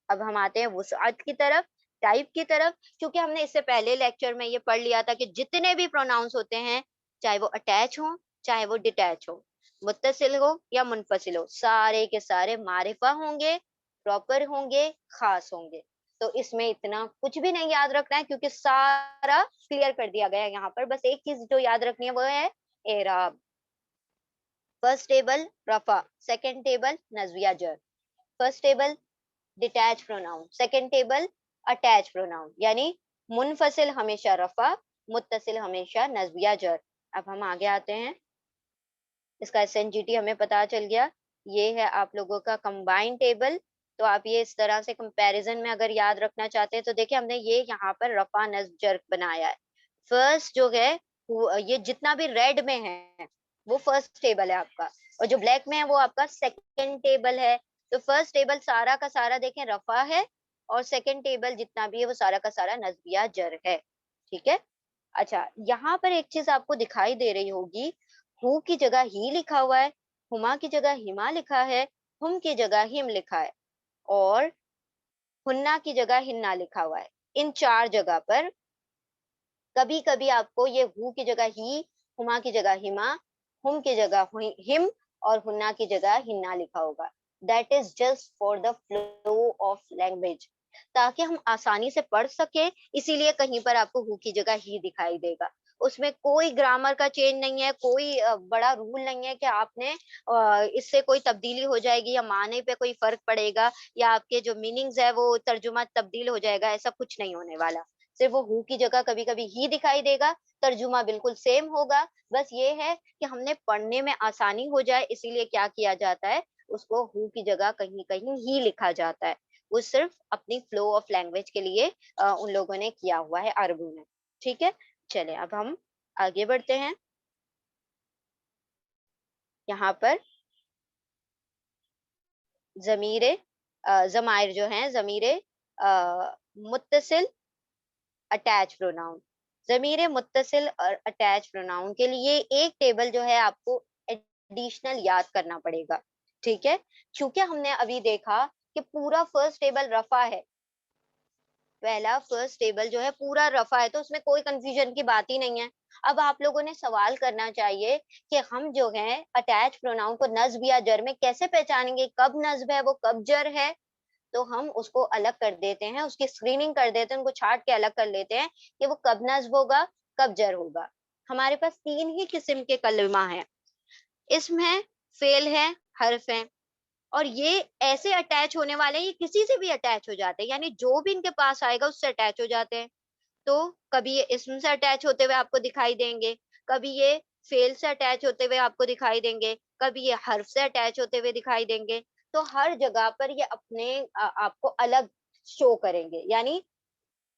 اب ہم آتے ہیں وسعت کی طرف, ٹائپ کی طرف. کیونکہ ہم نے اس سے پہلے لیکچر میں یہ پڑھ لیا تھا کہ جتنے بھی پروناؤنس ہوتے ہیں, چاہے وہ اٹیچ ہوں چاہے وہ ڈیٹیچ ہو, متصل ہو یا منفصل ہو, سارے کے سارے معرفہ ہوں گے, پراپر ہوں گے, خاص ہوں گے. تو اس میں اتنا کچھ بھی نہیں یاد رکھنا ہے کیونکہ سارا کلیئر کر دیا گیا ہے یہاں پر. بس ایک چیز جو یاد رکھنی ہے وہ ہے اعراب. فرسٹ ٹیبل رفع, سیکنڈ ٹیبل نسبیہ جر. First table detach pronoun, second table attach pronoun, یعنی منفصل ہمیشہ رفع, متصل ہمیشہ نسبیہ جر. اب ہم آگے آتے ہیں, اس کا ایس این جی ٹی ہمیں پتا چل گیا. یہ ہے آپ لوگوں کا کمبائن ٹیبل. تو آپ یہ اس طرح سے کمپیریزن میں اگر یاد رکھنا چاہتے ہیں تو دیکھیں ہم نے یہ یہاں پر رفع نصب جر بنایا ہے. فرسٹ جو ہے یہ جتنا بھی ریڈ میں ہے وہ فرسٹ ٹیبل ہے آپ کا, اور جو بلیک میں ہے وہ آپ کا سیکنڈ ٹیبل ہے. تو فرسٹ ٹیبل سارا کا سارا دیکھیں رفع ہے, اور سیکنڈ ٹیبل جتنا بھی ہے وہ سارا کا سارا نسبیہ جر ہے. ٹھیک ہے. اچھا, یہاں پر ایک چیز آپ کو دکھائی دے رہی ہوگی, ہو کی جگہ ہی لکھا ہوا ہے, ہما کی جگہ ہما لکھا ہے, ہم کی جگہ ہم لکھا ہے, اور ہننا کی جگہ ہننا لکھا ہوا ہے. ان چار جگہ پر کبھی کبھی آپ کو یہ ہو کی جگہ ہی, ہما کی جگہ ہما, ہم کی جگہ ہم, اور ہننا کی جگہ ہننا لکھا ہوگا. That is just for the flow of language, تاکہ ہم آسانی سے پڑھ سکیں, اسی لیے کہیں پر آپ کو ہو کی جگہ ہی دکھائی دے گا. اس میں کوئی گرامر کا چینج نہیں ہے, کوئی بڑا رول نہیں ہے کہ آپ نے اس سے کوئی تبدیلی ہو جائے گی یا معنی پہ کوئی فرق پڑے گا, یا آپ کے جو میننگز ہے وہ ترجمہ تبدیل ہو جائے گا. ایسا کچھ نہیں ہونے والا. صرف وہ ہو کی جگہ کبھی کبھی ہی دکھائی دے گا, ترجمہ بالکل سیم ہوگا. بس یہ ہے کہ ہم نے پڑھنے میں آسانی ہو جائے اسی لیے کیا کیا جاتا ہے, اس کو ہو کی جگہ کہیں کہیں ہی لکھا جاتا ہے. وہ صرف اپنی فلو آف لینگویج کے لیے ان لوگوں نے کیا ہوا ہے, عربوں نے. ٹھیک ہے, چلے اب ہم آگے بڑھتے ہیں. یہاں پر ضمائر جو ہیں, ضمیر متصل اٹیچ پروناؤن. ضمیر متصل اور اٹیچ پروناؤن کے لیے ایک ٹیبل جو ہے آپ کو ایڈیشنل یاد کرنا پڑے گا. ٹھیک ہے, چونکہ ہم نے ابھی دیکھا کہ پورا فرسٹ ٹیبل رفع ہے, پہلا فرسٹ ٹیبل جو ہے پورا رفع ہے, تو اس میں کوئی کنفیوژن کی بات ہی نہیں ہے. اب آپ لوگوں نے سوال کرنا چاہیے کہ ہم جو ہیں اٹیچ پروناؤن کو نصب یا جر میں کیسے پہچانیں گے, کب نصب ہے وہ کب جر ہے. تو ہم اس کو الگ کر دیتے ہیں, اس کی اسکریننگ کر دیتے ہیں, ان کو چھانٹ کے الگ کر لیتے ہیں کہ وہ کب نصب ہوگا کب جر ہوگا. ہمارے پاس تین ہی قسم کے کلمہ ہیں, اسم ہے, فعل ہے, حرف ہیں. اور یہ ایسے اٹیچ ہونے والے ہیں, یہ کسی سے بھی اٹیچ ہو جاتے ہیں, یعنی جو بھی ان کے پاس آئے گا اس سے اٹیچ ہو جاتے ہیں. تو کبھی یہ اسم سے اٹیچ ہوتے ہوئے آپ کو دکھائی دیں گے, کبھی یہ فعل سے اٹیچ ہوتے ہوئے آپ کو دکھائی دیں گے, کبھی یہ حرف سے اٹیچ ہوتے ہوئے دکھائی دیں گے. تو ہر جگہ پر یہ اپنے آپ کو الگ شو کریں گے. یعنی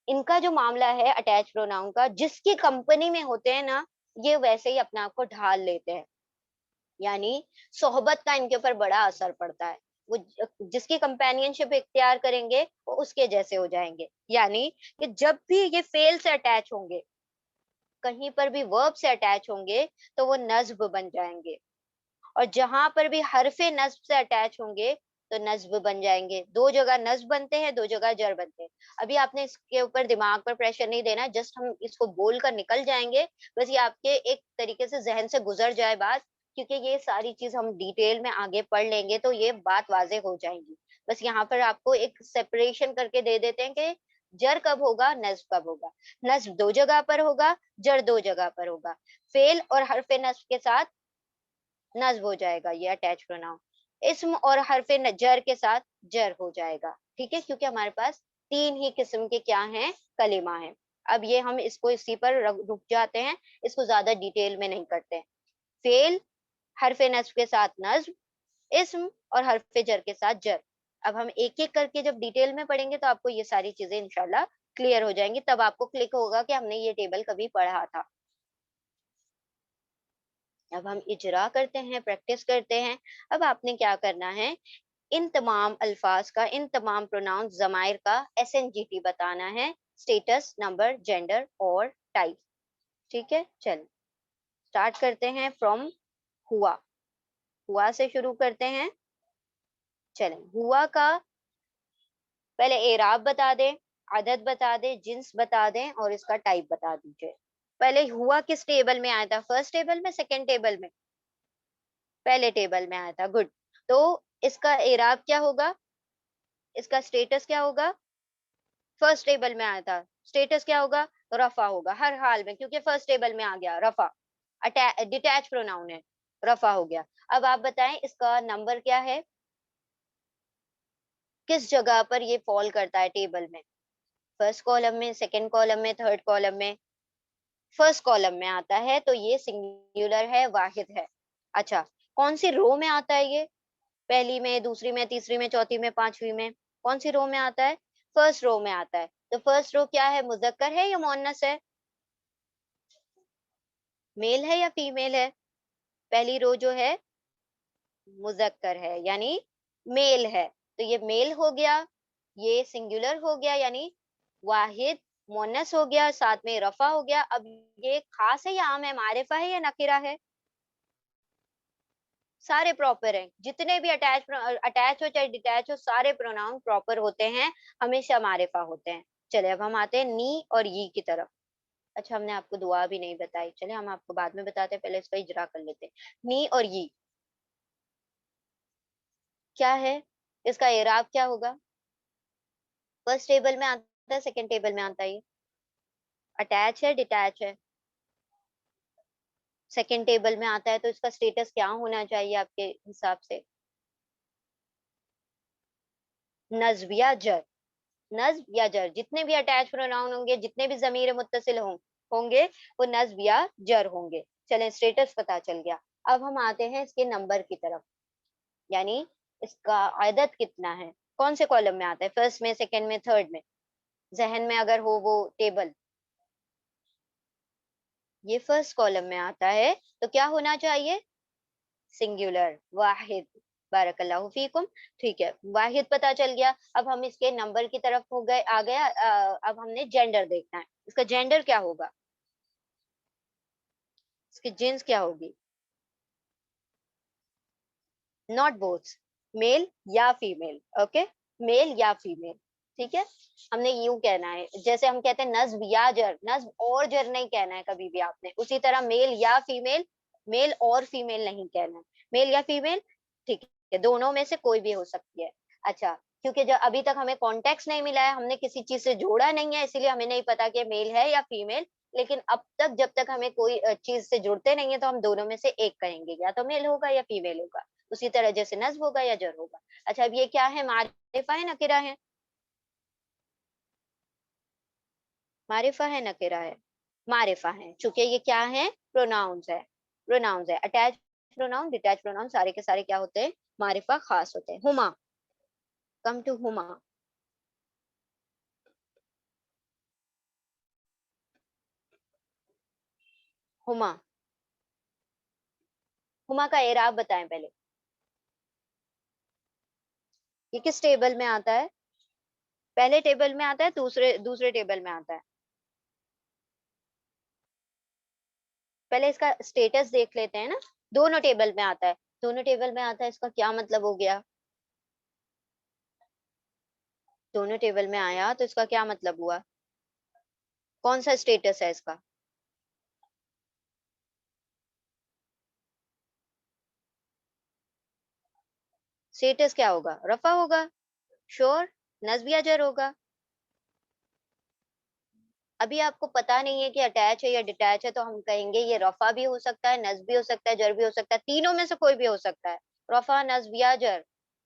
ان کا جو معاملہ ہے اٹیچ پروناؤن کا, جس کی کمپنی میں ہوتے ہیں نا, یہ ویسے ہی اپنے آپ کو ڈھال لیتے ہیں. یعنی صحبت کا ان کے اوپر بڑا اثر پڑتا ہے, وہ جس کی کمپینین شپ اختیار کریں گے وہ اس کے جیسے ہو جائیں گے. یعنی کہ جب بھی یہ فعل سے اٹیچ ہوں گے, کہیں پر بھی ورب سے اٹیچ ہوں گے تو وہ نصب بن جائیں گے, اور جہاں پر بھی حرف نصب سے اٹیچ ہوں گے تو نصب بن جائیں گے. دو جگہ نصب بنتے ہیں, دو جگہ جر بنتے ہیں. ابھی آپ نے اس کے اوپر دماغ پر پریشر نہیں دینا, جسٹ ہم اس کو بول کر نکل جائیں گے, بس یہ آپ کے ایک طریقے سے ذہن سے گزر جائے بات, کیونکہ یہ ساری چیز ہم ڈیٹیل میں آگے پڑھ لیں گے تو یہ بات واضح ہو جائیں گی. بس یہاں پر آپ کو ایک سیپریشن کر کے دے دیتے ہیں کہ جر کب ہوگا, نصب کب ہوگا. نصب دو جگہ پر ہوگا, جر دو جگہ پر ہوگا. فعل اور حرف نصب کے ساتھ نصب ہو جائے گا یہ اٹیچ پروناؤن, اسم اور حرف جر کے ساتھ جر ہو جائے گا. ٹھیک ہے, کیونکہ ہمارے پاس تین ہی قسم کے کیا ہیں, کلمہ ہیں. اب یہ ہم اس کو اسی پر رک جاتے ہیں, اس کو زیادہ ڈیٹیل میں نہیں کرتے. فعل, حرف نصب کے ساتھ نصب, اسم اور حرف جر کے ساتھ جر. اب ہم ایک ایک کر کے جب ڈیٹیل میں پڑھیں گے تو آپ کو یہ ساری چیزیں انشاءاللہ کلیئر ہو جائیں گی, تب آپ کو کلک ہوگا کہ ہم نے یہ ٹیبل کبھی پڑھا تھا. اب ہم اجرا کرتے ہیں, پریکٹس کرتے ہیں. اب آپ نے کیا کرنا ہے, ان تمام الفاظ کا, ان تمام پروناؤن ضمائر کا ایس این جی ٹی بتانا ہے. स्टेटस, नंबर, जेंडर और टाइप। ठीक है, चलो स्टार्ट करते हैं फ्रॉम हुआ। हुआ से शुरू करते हैं। चलें, हुआ का पहले एराब बता दें, आदत बता दें, जिन्स बता दें और इसका टाइप बता दीजिए। पहले हुआ किस टेबल में आया था? फर्स्ट टेबल में, सेकंड टेबल में? पहले टेबल में आया था। गुड। तो इसका एराब क्या होगा? इसका स्टेटस क्या होगा? फर्स्ट टेबल में आया था, स्टेटस क्या होगा? रफा होगा हर हाल में, क्योंकि फर्स्ट टेबल में आ गया रफा। डिटैच प्रोनाउन है, रफा हो गया। अब आप बताएं इसका नंबर क्या है, किस जगह पर ये फॉल करता है टेबल में? फर्स्ट कॉलम में, सेकंड कॉलम में, थर्ड कॉलम में? फर्स्ट कॉलम में आता है, तो ये सिंगुलर है, वाहिद है। अच्छा, कौन सी रो में आता है ये? पहली में, दूसरी में, तीसरी में, चौथी में, पांचवी में? कौन सी रो में आता है? फर्स्ट रो में आता है। तो फर्स्ट रो क्या है, मुजक्कर है या मुअन्नस है? मेल है या फीमेल है? पहली रो जो है मुजक्कर है, यानी मेल है। तो ये मेल हो गया, ये सिंगुलर हो गया, यानी वाहिद मुअन्नस हो गया, साथ में रफा हो गया। अब ये खास है या आम है, मारिफा है या नकीरा है? सारे प्रॉपर हैं, जितने भी अटैच हो चाहे डिटैच हो, सारे प्रोनाउन प्रॉपर होते हैं, हमेशा मारिफा होते हैं। चले अब हम आते हैं नी और यी की तरफ। अच्छा, हमने आपको दुआ भी नहीं बताई, चले हम आपको बाद में बताते हैं, पहले इसका इजरा कर लेते हैं। नी और यी क्या है, इसका एराब क्या होगा? फर्स्ट टेबल में आता है, सेकंड टेबल में आता है? अटैच है, डिटैच है? सेकंड टेबल में आता है, तो इसका स्टेटस क्या होना चाहिए आपके हिसाब से? नस्ब या जर? नस्ब या जर, जितने भी अटैच प्रोनाउन होंगे, जितने भी ज़मीर मुत्तसिल होंगे, वो नस्ब या जर होंगे। चलें, स्टेटस पता चल गया। अब हम आते हैं इसके नंबर की तरफ, यानी इसका आदत कितना है, कौन से कॉलम में आता है, फर्स्ट में, सेकंड में, थर्ड में? जहन में अगर हो वो टेबल, ये फर्स्ट कॉलम में आता है, तो क्या होना चाहिए? सिंगुलर, वाहिद। बारकल्लाहु फीकुम। ठीक है, वाहिद पता चल गया। अब हम इसके नंबर की तरफ हो गए, आ गया। अब हमने जेंडर देखना है, इसका जेंडर क्या होगा, इसकी जींस क्या होगी? नॉट बोथ, मेल या फीमेल। ओके, मेल या फीमेल। ठीक है, हमने यूं कहना है, जैसे हम कहते हैं नस्ब या जर, नस्ब और जर नहीं कहना है कभी भी आपने, उसी तरह मेल या फीमेल, मेल और फीमेल नहीं कहना है, मेल या फीमेल। ठीक है, दोनों में से कोई भी हो सकती है। अच्छा, क्योंकि जब अभी तक हमें कॉन्टेक्स्ट नहीं मिला है, हमने किसी चीज से जोड़ा नहीं है, इसीलिए हमें नहीं पता कि मेल है या फीमेल। लेकिन अब तक जब तक हमें कोई चीज से जुड़ते नहीं है, तो हम दोनों में से एक कहेंगे, या तो मेल होगा या फीमेल होगा, उसी तरह जैसे नस्ब होगा या जर होगा। अच्छा, अब ये क्या है, मारिफा है नकिरा है? मारिफा है नकिरा है? मारिफा है, चूंकि ये क्या है, प्रोनाउंस है। प्रोनाउंस है, अटैच प्रोनाउन, डिटैच प्रोनाउन, सारे के सारे क्या होते हैं, मारिफा खास होते हैं। हुमा, कम टू हुमा। हुमा, हुमा का एराब बताएं पहले, ये किस टेबल में आता है? पहले टेबल में आता है, दूसरे दूसरे टेबल में आता है? पहले इसका स्टेटस देख लेते हैं ना। दोनों टेबल में आता है, दोनों टेबल में आता है, इसका क्या मतलब हो गया? दोनों टेबल में आया तो इसका क्या मतलब हुआ? कौन सा स्टेटस है इसका? स्टेटस क्या होगा, रफा होगा? श्योर, नस्ब या जर होगा? अभी आपको पता नहीं है कि अटैच है या डिटैच है, तो हम कहेंगे ये रफा भी हो सकता है, नस्ब भी हो सकता है, जर भी हो सकता है, तीनों में से कोई भी हो सकता है। रफा, नस्ब या जर,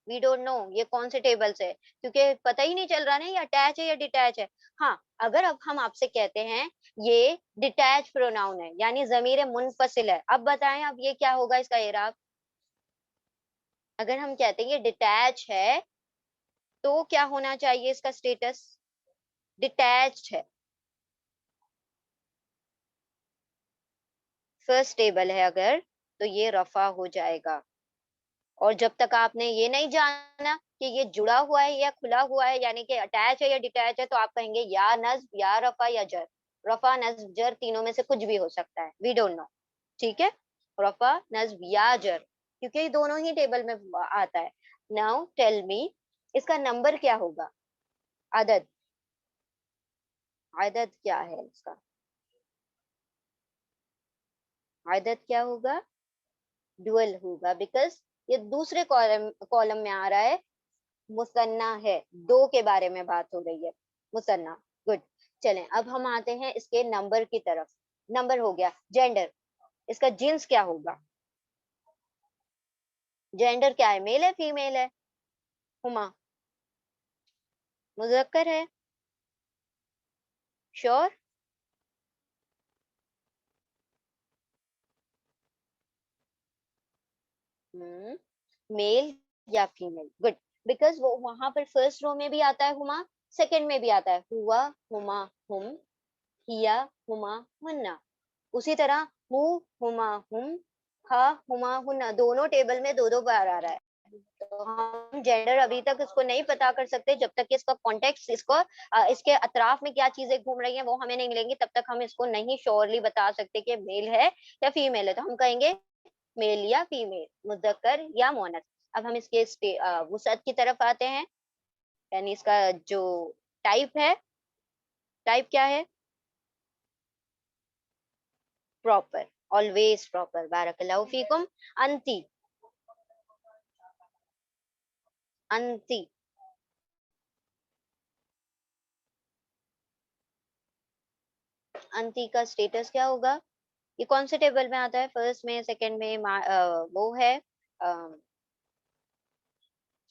वी डोंट नो ये कौन से टेबल से, क्योंकि पता ही नहीं चल रहा ना ये अटैच है या डिटैच है। हाँ, अगर अब हम आपसे कहते हैं ये डिटैच प्रोनाउन है, यानी जमीर मुनफसिल है, अब बताएं अब ये क्या होगा इसका एराब? अगर हम कहते हैं ये डिटैच है, तो क्या होना चाहिए इसका स्टेटस? डिटैच्ड है, फर्स्ट टेबल है अगर, तो ये रफा हो जाएगा। और जब तक आपने ये नहीं जाना कि ये जुड़ा हुआ है या खुला हुआ है, यानी कि अटैच है या डिटैच है, तो आप कहेंगे या नस्ब या रफा या जर। रफा नस्ब जर तीनों में से कुछ भी हो सकता है, वी डोंट नो। ठीक है, रफा नस्ब या जर, क्योंकि ये दोनों ही टेबल में आता है। नाउ टेल मी, इसका नंबर क्या होगा? अदद, अदद क्या है इसका? अदद क्या होगा? डुअल होगा, बिकॉज ये दूसरे कॉलम कॉलम में आ रहा है, मुसन्ना है, दो के बारे में बात हो रही है, मुसन्ना। गुड। चलें अब हम आते हैं इसके नंबर की तरफ। नंबर हो गया। जेंडर, इसका जिन्स क्या होगा? जेंडर क्या है, मेल है फीमेल है? हुमा, मुजक्कर है? श्योर? मेल या फीमेल? गुड। बिकॉज वो वहां पर फर्स्ट रो में भी आता है हुमा, सेकंड में भी आता है हुआ, हुमा, हुम, हिया, हुमा, हुन्ना। उसी तरह हु, हुमा, हुम, हा, हुमा, हुन्ना, दोनों टेबल में दो दो बार आ रहा है। तो हम जेंडर अभी तक इसको नहीं पता कर सकते जब तक कि इसका कॉन्टेक्स्ट, इसको इसके अतराफ में क्या चीजें घूम रही हैं वो हमें नहीं मिलेंगी, तब तक हम इसको नहीं श्योरली बता सकते कि मेल है या फीमेल है। तो हम कहेंगे मेल या फीमेल, मुज़क्कर या मुअन्नस। अब हम इसके वुसअत की तरफ आते हैं, यानी इसका जो टाइप है, टाइप क्या है? Proper, always proper. बारकल्लाहु फीकुम। अंती, अंती, अंती का स्टेटस क्या होगा? ये कौन से टेबल में आता है? फर्स्ट में, सेकंड में, वो है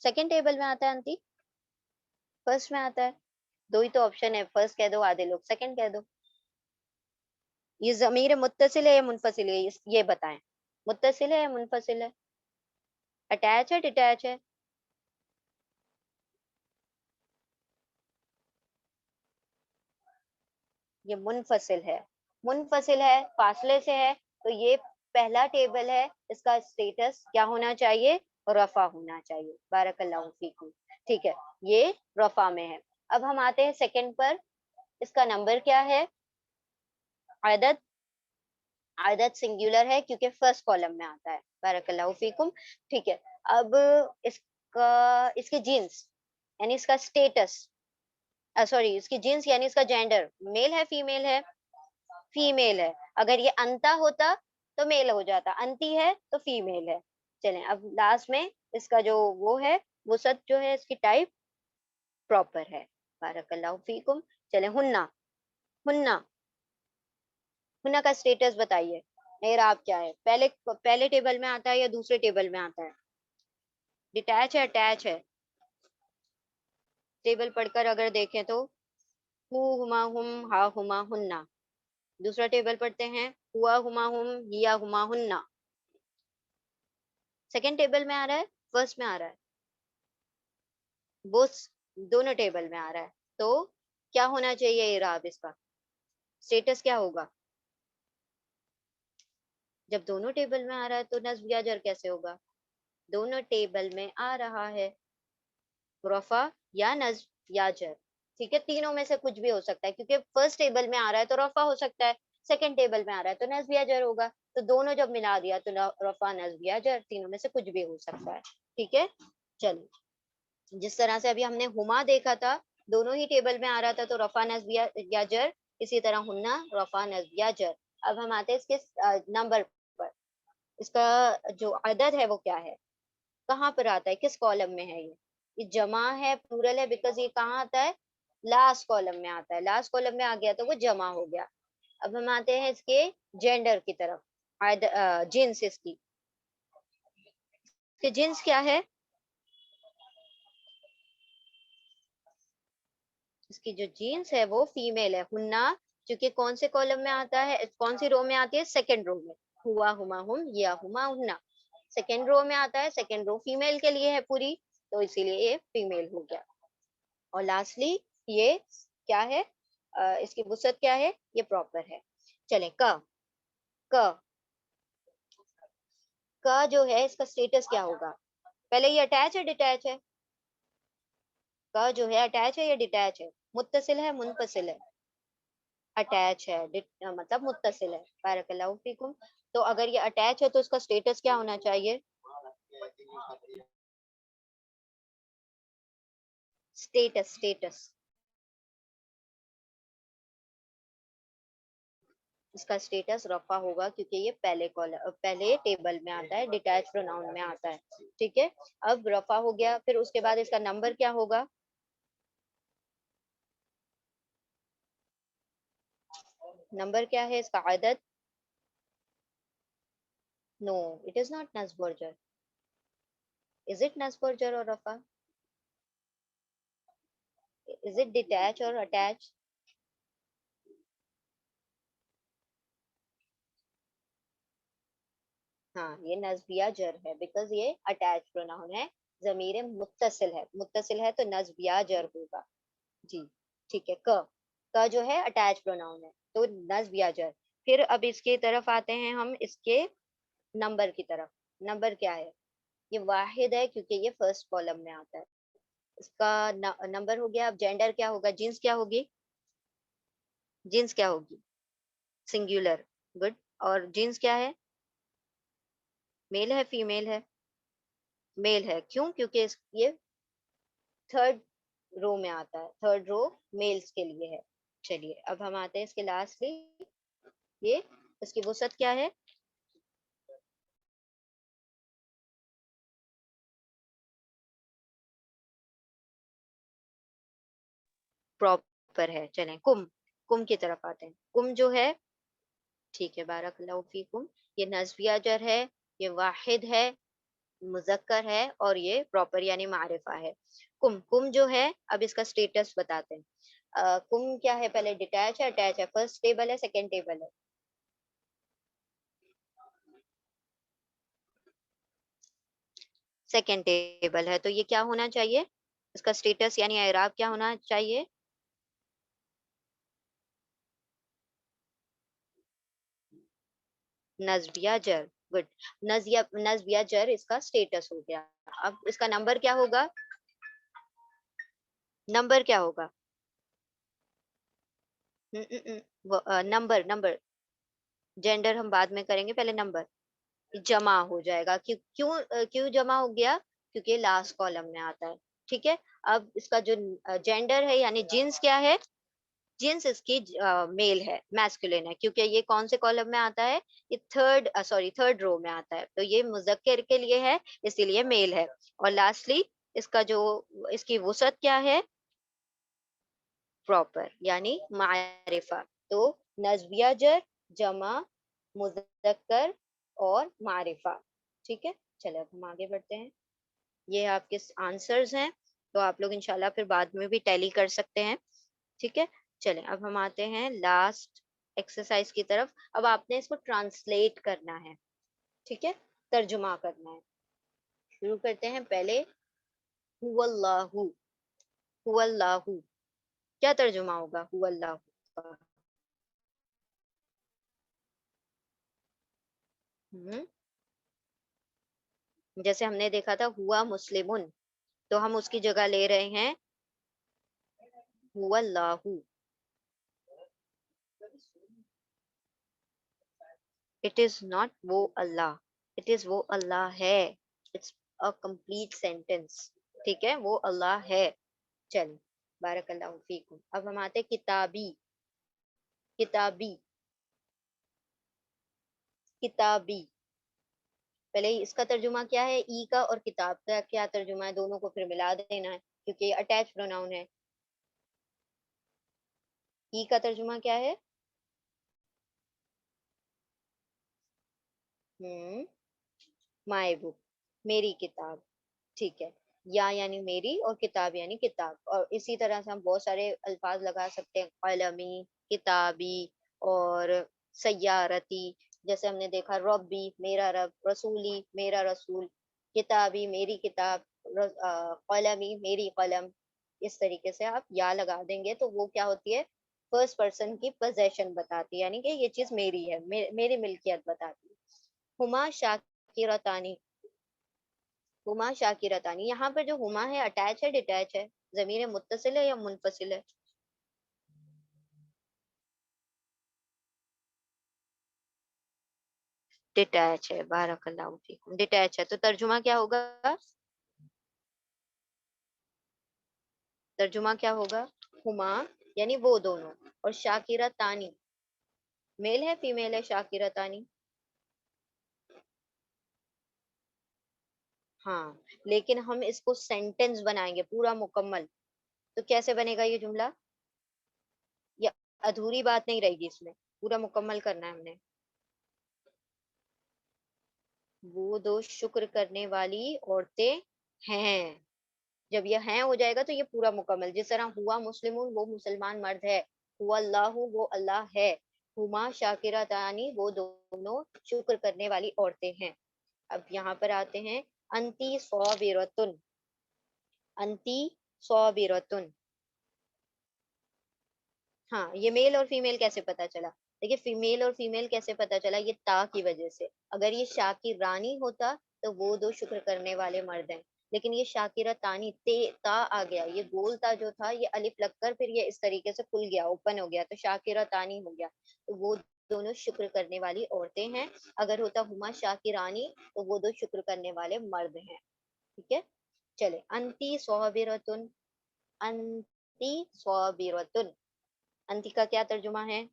सेकंड टेबल में आता है अंती, फर्स्ट में आता है? दो ही तो ऑप्शन है, फर्स्ट कह दो, आधे लोग सेकंड कह दो। ये ज़मीर मुत्तसिल है या मुनफसिल है, ये बताएं। मुत्तसिल है या मुनफसिल है? अटैच है, डिटैच है? ये मुनफसिल है। मुनफसिल है, फासले से है, तो ये पहला टेबल है, इसका स्टेटस क्या होना चाहिए? रफा होना चाहिए। बारकल्लाहु फीकुम। ठीक है, ये रफा में है। अब हम आते हैं सेकंड पर, इसका नंबर क्या है? अदद, अदद सिंगुलर है क्योंकि फर्स्ट कॉलम में आता है। बारकल्लाहु फीकुम। ठीक है, अब इसका, इसके जीन्स यानी इसका स्टेटस, सॉरी, इसकी जीन्स यानी इसका जेंडर, मेल है फीमेल है? फीमेल है। अगर ये अंता होता तो मेल हो जाता, अंती है तो फीमेल है। चलें अब लास्ट में इसका जो वो है, वुसत जो है इसकी टाइप प्रॉपर है। बारकल्लाहु फीकुम। चलें हुन्ना, हुन्ना, हुन्ना का स्टेटस बताइए। एराब क्या है? पहले पहले टेबल में आता है या दूसरे टेबल में आता है? डिटैच है, अटैच है? टेबल पढ़कर अगर देखें तो हु, हुमा, हुम, हा, हुमा, हुन्ना। दूसरा टेबल पढ़ते हैं, हुआ, हुमा, हुम, हिया, हुमा, हुन्ना। सेकंड टेबल में आ रहा है, फर्स्ट में आ रहा है? बोथ, दोनों टेबल में आ रहा है। तो क्या होना चाहिए इराब इसका? स्टेटस क्या होगा? जब दोनों टेबल में आ रहा है तो नस्ब या जर कैसे होगा? दोनों टेबल में आ रहा है, रफा या नस्ब या जर। ठीक है, तीनों में से कुछ भी हो सकता है, क्योंकि फर्स्ट टेबल में आ रहा है तो रफा हो सकता है, सेकंड टेबल में आ रहा है तो नस्ब या जर होगा। तो दोनों जब मिला दिया तो रफा, नस्ब या जर, तीनों में से कुछ भी हो सकता है। ठीक है, चलिए, जिस तरह से अभी हमने हुमा देखा था, दोनों ही टेबल में आ रहा था तो रफा, नस्ब या जर। इसी तरह हुन्ना, रफा, नस्ब या जर। अब हम आते हैं इसके नंबर पर। इसका जो अदद है वो क्या है, कहाँ पर आता है, किस कॉलम में है ये जमा है, प्लूरल है, बिकॉज ये कहाँ आता है? लास्ट कॉलम में आता है। लास्ट कॉलम में आ गया तो वो जमा हो गया। अब हम आते हैं इसके जेंडर की तरफ, जिन्स इसकी, कि जिन्स क्या है? इसकी जो जीन्स है वो फीमेल है। हुन्ना, क्योंकि कौन से कॉलम में आता है, कौन सी रो में आती है? सेकंड रो में। हुआ, हुमा, हुम, या, हुमा, हुन्ना, सेकंड रो में आता है। सेकंड रो फीमेल के लिए है पूरी, तो इसीलिए ये फीमेल हो गया। और लास्टली ये क्या है? इसकी वुसअत क्या है? ये प्रॉपर है। चलें क, क जो है इसका स्टेटस क्या होगा? पहले ये अटैच है डिटैच है, का जो है अटैच है या डिटैच है, मुत्तसिल है मुनफसिल है, अटैच है, मतलब मुत्तसिल है। बारकल्लाहु फीकुम। तो अगर ये अटैच है तो इसका स्टेटस क्या होना चाहिए? स्टेटस, स्टेटस इसका स्टेटस रफा होगा, क्योंकि ये पहले कॉलम पहले टेबल में आता है, डिटैच प्रोनाउन में आता है। ठीक है, अब रफा हो गया, फिर उसके बाद इसका नंबर क्या होगा? नंबर क्या है इसका, आदत? नो, इट इज नॉट नस्ब और जर। इज इट नस्ब और जर और रफा? इज इट डिटैच और अटैच? हाँ, ये नस्बिया जर है, बिकॉज ये अटैच प्रोनाउन है, जमीर मुत्तसिल है तो नस्बिया जर होगा। जी, ठीक है। क जो है अटैच प्रोनाउन है, तो नस्बिया जर। फिर अब इसकी तरफ आते हैं हम, इसके नंबर की तरफ। नंबर क्या है? ये वाहिद है, क्योंकि ये फर्स्ट कॉलम में आता है। इसका नंबर हो गया। अब जेंडर क्या होगा, जींस क्या होगी? जींस क्या होगी? सिंगुलर। गुड। और जींस क्या है? मेल है फीमेल है? मेल है। क्यों? क्योंकि ये थर्ड रो में आता है, थर्ड रो मेल्स के लिए है। चलिए अब हम आते हैं इसके लास्टली, ये इसकी वसअत क्या है? प्रॉपर है। चलें कुम, कुम की तरफ आते हैं। कुम जो है, ठीक है, बारकल्लाहु फीकुम, ये नस्बिया जर है, ये वाहिद है, मुजक्कर है, और ये प्रॉपर यानी मारिफा है। कुम, कुम जो है, अब इसका स्टेटस बताते हैं। कुम क्या है? पहले डिटैच है अटैच है, फर्स्ट टेबल है सेकंड टेबल है? सेकंड टेबल है, तो ये क्या होना चाहिए? इसका स्टेटस यानी एराब क्या होना चाहिए? नस्बिया जर। गुड। नस्बिया जर इसका स्टेटस हो गया। अब इसका नंबर क्या होगा? नंबर क्या होगा? Number, number. जेंडर हम बाद में करेंगे, पहले नंबर। जमा हो जाएगा। क्यों जमा हो गया? क्योंकि ये लास्ट कॉलम में आता है। ठीक है। अब इसका जो जेंडर है यानी जिन्स क्या है? जिन्स इसकी मेल है, मैस्कुलिन है, क्योंकि ये कौन से कॉलम में आता है? ये थर्ड रो में आता है, तो ये मुजक्कर के लिए है, इसीलिए मेल है। और लास्टली इसका जो इसकी वसअत क्या है? प्रॉपर यानी मारिफा। तो नस्बिया जर, जमा, मुजक्कर और मारिफा। ठीक है। चलो अब हम आगे बढ़ते हैं। ये आपके आंसर्स हैं, तो आप लोग इंशाल्लाह फिर बाद में भी टैली कर सकते हैं। ठीक है। चलें अब हम आते हैं लास्ट एक्सरसाइज की तरफ। अब आपने इसको ट्रांसलेट करना है। ठीक है, तर्जुमा करना है। शुरू करते हैं। पहले हुवल्लाहु, हुवल्लाहु क्या तर्जुमा होगा हुवल्लाहु का? हम्म, जैसे हमने देखा था हुआ मुस्लिमुन, तो हम उसकी जगह ले रहे हैं हुवल्लाहु। इट इज नॉट वो अल्लाह, इट इज वो अल्लाह है। It's a complete sentence. ठीक है, वो अल्लाह है। चल, बारकल्लाहु फीकुम। अब हम आते हैं किताबी। किताबी, किताबी। पहले इसका तर्जुमा क्या है? ई का और किताब का क्या तर्जुमा है? दोनों को फिर मिला देना है, क्योंकि अटैच प्रोनाउन है। ई का तर्जुमा क्या है? हम्म, माई बुक, मेरी किताब। ठीक है। या यानी मेरी, और किताब यानी किताब। और इसी तरह से हम बहुत सारे अल्फाज लगा सकते हैं, कलमी, किताबी, और सय्यारती। जैसे हमने देखा रब्बी मेरा रब, रसूली मेरा रसूल, किताबी मेरी किताब, कलमी मेरी कलम। इस तरीके से आप या लगा देंगे तो वो क्या होती है? फर्स्ट पर्सन की पोजेशन बताती है, यानी कि ये चीज मेरी है, मेरी मिल्कियत बताती है। हुमा शाकिरतानी, हुमा शाकिरतानी, यहाँ पर जो हुमा है अटैच है डिटैच है, जमीर मुत्तसिल है या मुनफसिल है? डिटैच है, बारकल्लाहु फीकुम, डिटैच है, तो तर्जुमा क्या होगा? तर्जुमा क्या होगा? हुमा यानी वो दोनों, और शाकिरा तानी, मेल है फीमेल है शाकिरा तानी? हाँ, लेकिन हम इसको सेंटेंस बनाएंगे पूरा मुकम्मल, तो कैसे बनेगा ये जुमला? या अधूरी बात नहीं रहेगी इसमें, पूरा मुकम्मल करना है हमने। वो दो शुक्र करने वाली औरतें हैं, जब ये हैं हो जाएगा तो ये पूरा मुकम्मल, जिस तरह हुआ मुस्लिमुन वो मुसलमान मर्द है, हुआ अल्लाहु वो अल्लाह है, हुमा शाकिरातानी वो दोनों शुक्र करने वाली औरतें हैं। अब यहाँ पर आते हैं, अंती सौबिरतुन, अंती सौबिरतुन। हाँ, ये मेल और फीमेल कैसे पता चला? देखिए, फीमेल और फीमेल कैसे पता चला, ये ता की वजह से। अगर ये शाकिर रानी होता तो वो दो शुक्र करने वाले मर्द हैं, लेकिन ये शाकिरा तानी, ते ता आ गया, ये गोल ता जो था ये अलिफ लगकर फिर ये इस तरीके से खुल गया, ओपन हो गया, तो शाकिरा तानी हो गया, तो वो दोनों शुक्र करने वाली औरतें हैं। अगर होता हुमा शाकिरानी तो वो दो शुक्र करने वाले मर्द हैं। ठीक है, चले, अंती सौबिरतुन, अंती सौबिरतुन, अंती का क्या तर्जुमा है?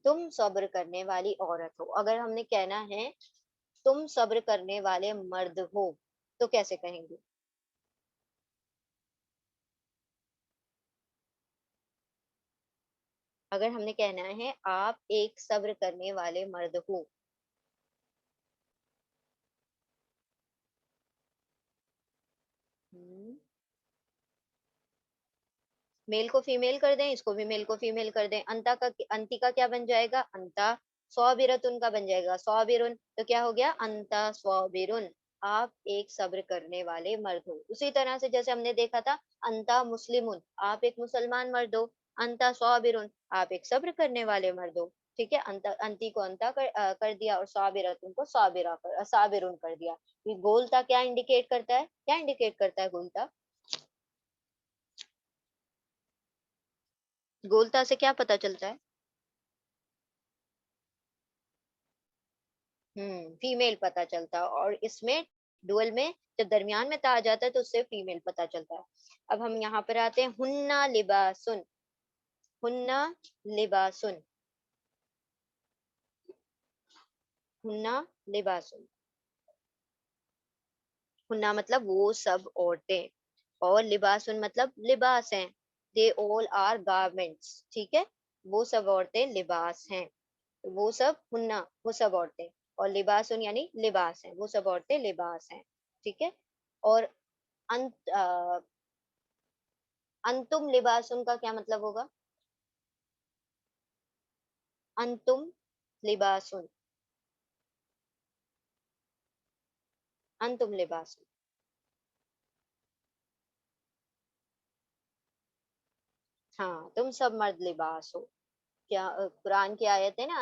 तुम सब्र करने वाली औरत हो। अगर हमने कहना है तुम सब्र करने वाले मर्द हो, तो कैसे कहेंगे? अगर हमने कहना है आप एक सब्र करने वाले मर्द हो। हम्म, मेल को फीमेल कर दें, इसको भी मेल को फीमेल कर दें, अंता का अंति का क्या बन जाएगा? अंता सौबिरतुन का बन जाएगा, सौबिरुन, तो क्या हो गया? अंता सौबिरुन, आप एक सब्र करने वाले मर्द हो। उसी तरह से जैसे हमने देखा था, अंता मुस्लिमुन, आप एक मुसलमान मर्द हो, अंता सौबिरुन, आप एक सब्र करने वाले मर्द हो। ठीक है, अंत अंती को अंता कर दिया, और साबिरतुन को साबिरुन कर दिया। ये गोलता क्या इंडिकेट करता है? क्या इंडिकेट करता है गोलता? गोलता से क्या पता चलता है? फीमेल पता चलता है, और इसमें डुअल में जब दरमियान में ता आ जाता है तो उससे फीमेल पता चलता है। अब हम यहाँ पर आते हैं, हुन्ना लिबासुन, हुन्ना लिबासुन, हुन्ना लिबासुन, हुन्ना मतलब वो सब औरतें, और लिबासुन मतलब लिबास हैं, दे ऑल आर गारमेंट्स। ठीक है, वो सब औरतें लिबास हैं, तो वो सब हुन्ना वो सब औरतें, और लिबासुन यानी लिबास हैं, वो सब औरतें लिबास हैं। ठीक है, और अंत अंतुम लिबासुन का क्या मतलब होगा? अंतुम लिबासुन, अंतुम लिबासुन, हाँ, तुम सब मर्द लिबास हो। क्या कुरान की आयत है ना,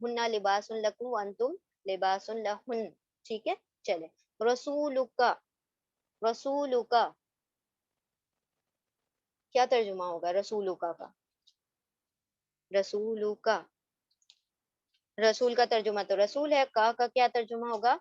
हुन्ना लिबासुन लकुम व अंतुम लिबासुन लहुन। ठीक है, चले, रसूलुका, रसूलुका, क्या तर्जुमा होगा रसूलुका का? रसूलुका, रसूल का तर्जुमा तो रसूल है, का क्या तर्जुमा होगा?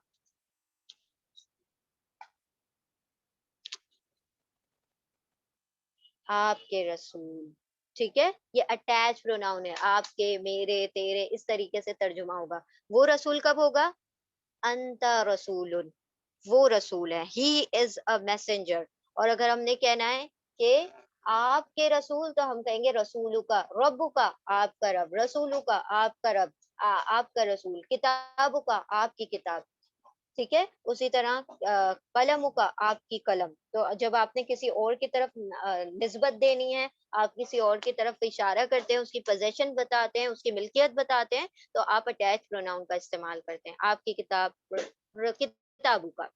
आपके रसूल। ठीक है, ये अटैच प्रोनाउन है, आपके, मेरे, तेरे, इस तरीके से तर्जुमा होगा। वो रसूल कब होगा? अंता रसूलुन, वो रसूल है, ही इज अ मैसेंजर। और अगर हमने कहना है कि आपके रसूल, तो हम कहेंगे रसूलु का, रब्बु का, आपका रब, रसूलु का, आपका रब, आपका रसूल, किताबु का, आपकी किताब। ठीक है, उसी तरह कलम का, आपकी कलम, तो जब आपने किसी और की तरफ निस्बत देनी है, आप किसी और की तरफ इशारा करते हैं, उसकी पोजेशन बताते हैं, उसकी मिल्कियत बताते हैं, तो आप अटैच प्रोनाउन का इस्तेमाल करते हैं, आपकी किताब, किताबू का,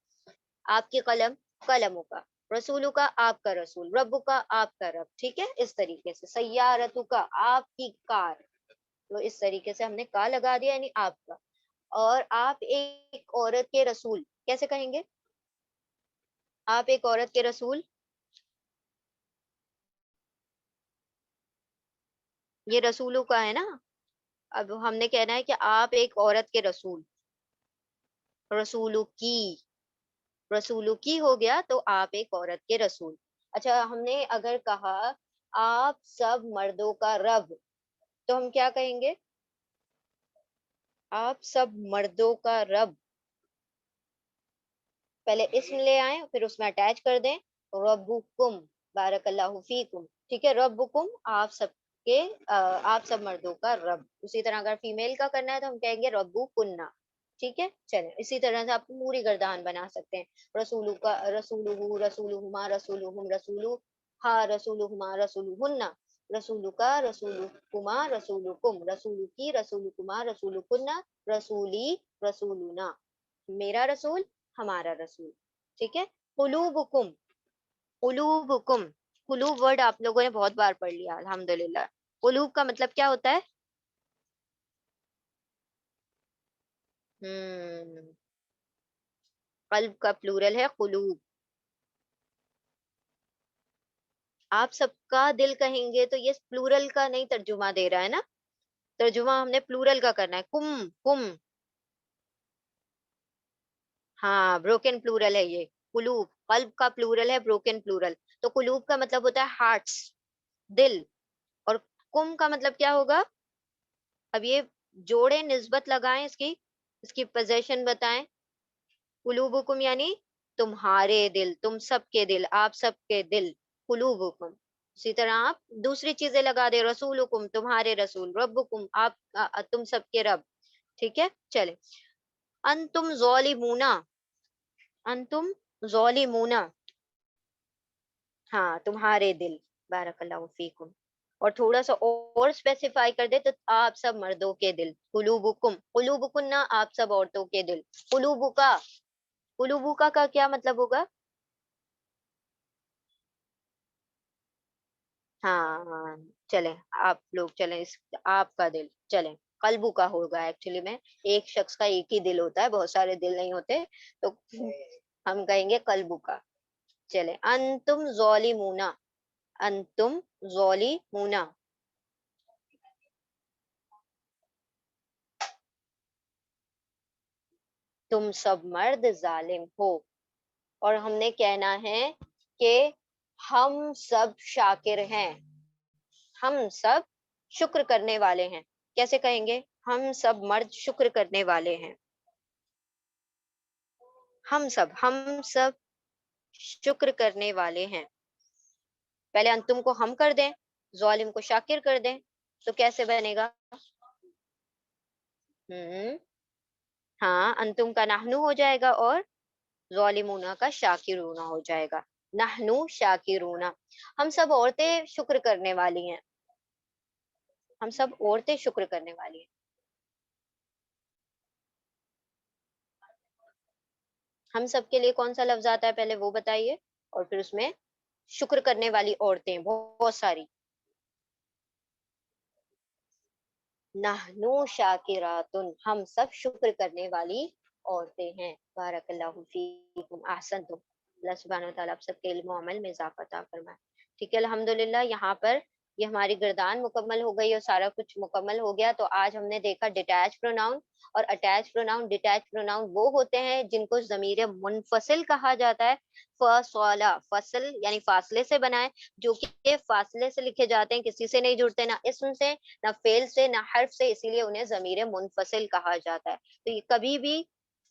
आपकी कलम, कलमों का, रसूलू का, आपका रसूल, रब्बू का, आपका रब। ठीक है, इस तरीके से, सैयारतु का, आपकी कार, तो इस तरीके से हमने का लगा दिया, यानी आपका। और आप एक औरत के रसूल कैसे कहेंगे? आप एक औरत के रसूल, ये रसूलों का है ना। अब हमने कहना है कि आप एक औरत के रसूल, रसूलों की, रसूलों की हो गया तो आप एक औरत के रसूल। अच्छा, हमने अगर कहा आप सब मर्दों का रब, तो हम क्या कहेंगे? आप सब मर्दों का रब, पहले इसम ले आए फिर उसमें अटैच कर दें, रब्बुकुम, बारकल्लाहु फीकुम। ठीक है, रब्बुकुम आप सबके, आप सब मर्दों का रब। उसी तरह अगर फीमेल का करना है तो हम कहेंगे रब्बुकुन्ना। ठीक है, चलें इसी तरह से आप पूरी गर्दान बना सकते हैं। रसूलु का, रसूलुहु, रसूलुहुमा, रसूलुहुम, रसूलु, हा, रसूलुहुमा, रसूलुहुन्ना, रसूलु का, रसूलुकुमा, रसूलुकुम, रसूलु की, रसूलुकुमा, रसूलुकुन्ना, रसूली, रसूलुना, मेरा रसूल, हमारा रसूल। ठीक है, कुलूबुकुम, कुलूबुकुम, कुलूब वर्ड आप लोगों ने बहुत बार पढ़ लिया अल्हम्दुलिल्लाह। कुलूब का मतलब क्या होता है? हम्म, कल्ब का प्लूरल है कुलूब। आप सबका दिल कहेंगे तो ये प्लूरल का नहीं तर्जुमा दे रहा है ना, तर्जुमा हमने प्लूरल का करना है, कुम कुम। हाँ, ब्रोकन प्लूरल है ये, कुलूब कल्ब का प्लूरल है, ब्रोकन प्लूरल। तो कुलूब का मतलब होता है हार्ट्स, दिल। और कुम का मतलब क्या होगा? अब ये जोड़े, निस्बत लगाएं इसकी, इसकी पोजीशन बताएं। कुलूबुकुम यानी तुम्हारे दिल, तुम सबके दिल, आप सबके दिल, कुलूबुकुम। इसी तरह आप दूसरी चीजें लगा दे, रसूलुकुम तुम्हारे रसूल, रब्बुकुम आप, तुम सबके रब। ठीक है, चले, अंतुम ज़ालिमूना, अंतुम ज़ालिमूना, हाँ तुम्हारे दिल, बारकल्लाहु फीकुम। और थोड़ा सा और स्पेसिफाई कर दे तो आप सब मर्दों के दिल, कुलूबुकुम, कुलूबुकुन्ना आप सब औरतों के दिल, कुलूबुका, कुलूबुका का क्या मतलब होगा? हाँ हाँ, चले, आप लोग चले इस, आपका दिल चले, कल्बू का होगा एक्चुअली में। एक शख्स का एक ही दिल होता है, बहुत सारे दिल नहीं होते, तो हम कहेंगे कल्बू का। चले, अंतुम ज़ालिमूना, अंतुम ज़ालिमूना, तुम सब मर्द जालिम हो। और हमने कहना है कि हम सब शाकिर हैं, हम सब शुक्र करने वाले हैं। कैसे कहेंगे? हम सब मर्द शुक्र करने वाले हैं, हम सब शुक्र करने वाले हैं। पहले अंतुम को हम कर दें, जालिम को शाकिर कर दें, तो कैसे बनेगा? हम्म, हाँ, अंतुम का नाहनु हो जाएगा और ज़ालिमूना का शाकिरूना हो जाएगा। नाहनु शाकिरूना, हम सब औरतें शुक्र करने वाली हैं, हम सब औरतें शुक्र करने वाली हैं। हम सब के लिए कौन सा लफ्ज आता है पहले वो बताइए, और फिर उसमें शुक्र करने वाली औरतें बहुत सारी। नाहनु शाकिरातुन, हम सब शुक्र करने वाली औरतें हैं। बारकल्लाहु फीकुम, अहसनतुम। अल्लाह सुब्हानहू व तआला आप सबके इल्म और अमल में इजाफा अता फरमाए। ठीक है, अल्हम्दुलिल्लाह, यहाँ पर ये हमारी गर्दान मुकम्मल हो गई और सारा कुछ मुकम्मल हो गया। तो आज हमने देखा डिटैच प्रोनाउन और अटैच प्रोनाउन। डिटैच प्रोनाउन वो होते हैं जिनको ज़मीर मुनफसिल कहा जाता है। फर्स्ट वाला फसल यानी फासले से बनाए, जो कि फासले से लिखे जाते हैं, किसी से नहीं जुड़ते, ना इसम से, ना फेल से, ना हर्फ से, इसीलिए उन्हें जमीर मुनफसिल कहा जाता है। तो ये कभी भी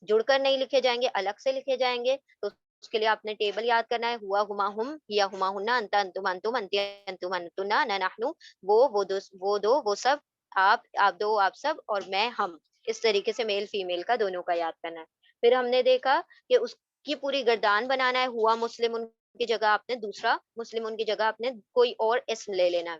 जुड़कर नहीं लिखे जाएंगे, अलग से लिखे जाएंगे। तो उसके लिए आपने टेबल याद करना है, हुआ हुमा हुम, या हुमा हुन्ना, अंता अंतुम अंतुम, अंती अंतुम अंतुना, ना नाहनु, वो सब, आप दो, आप सब, और मैं, हम। इस तरीके से मेल फीमेल का दोनों का याद करना है। फिर हमने देखा कि उसकी पूरी गर्दान बनाना है। हुआ मुस्लिम की जगह आपने दूसरा, मुस्लिम की जगह आपने कोई और इसम ले लेना है।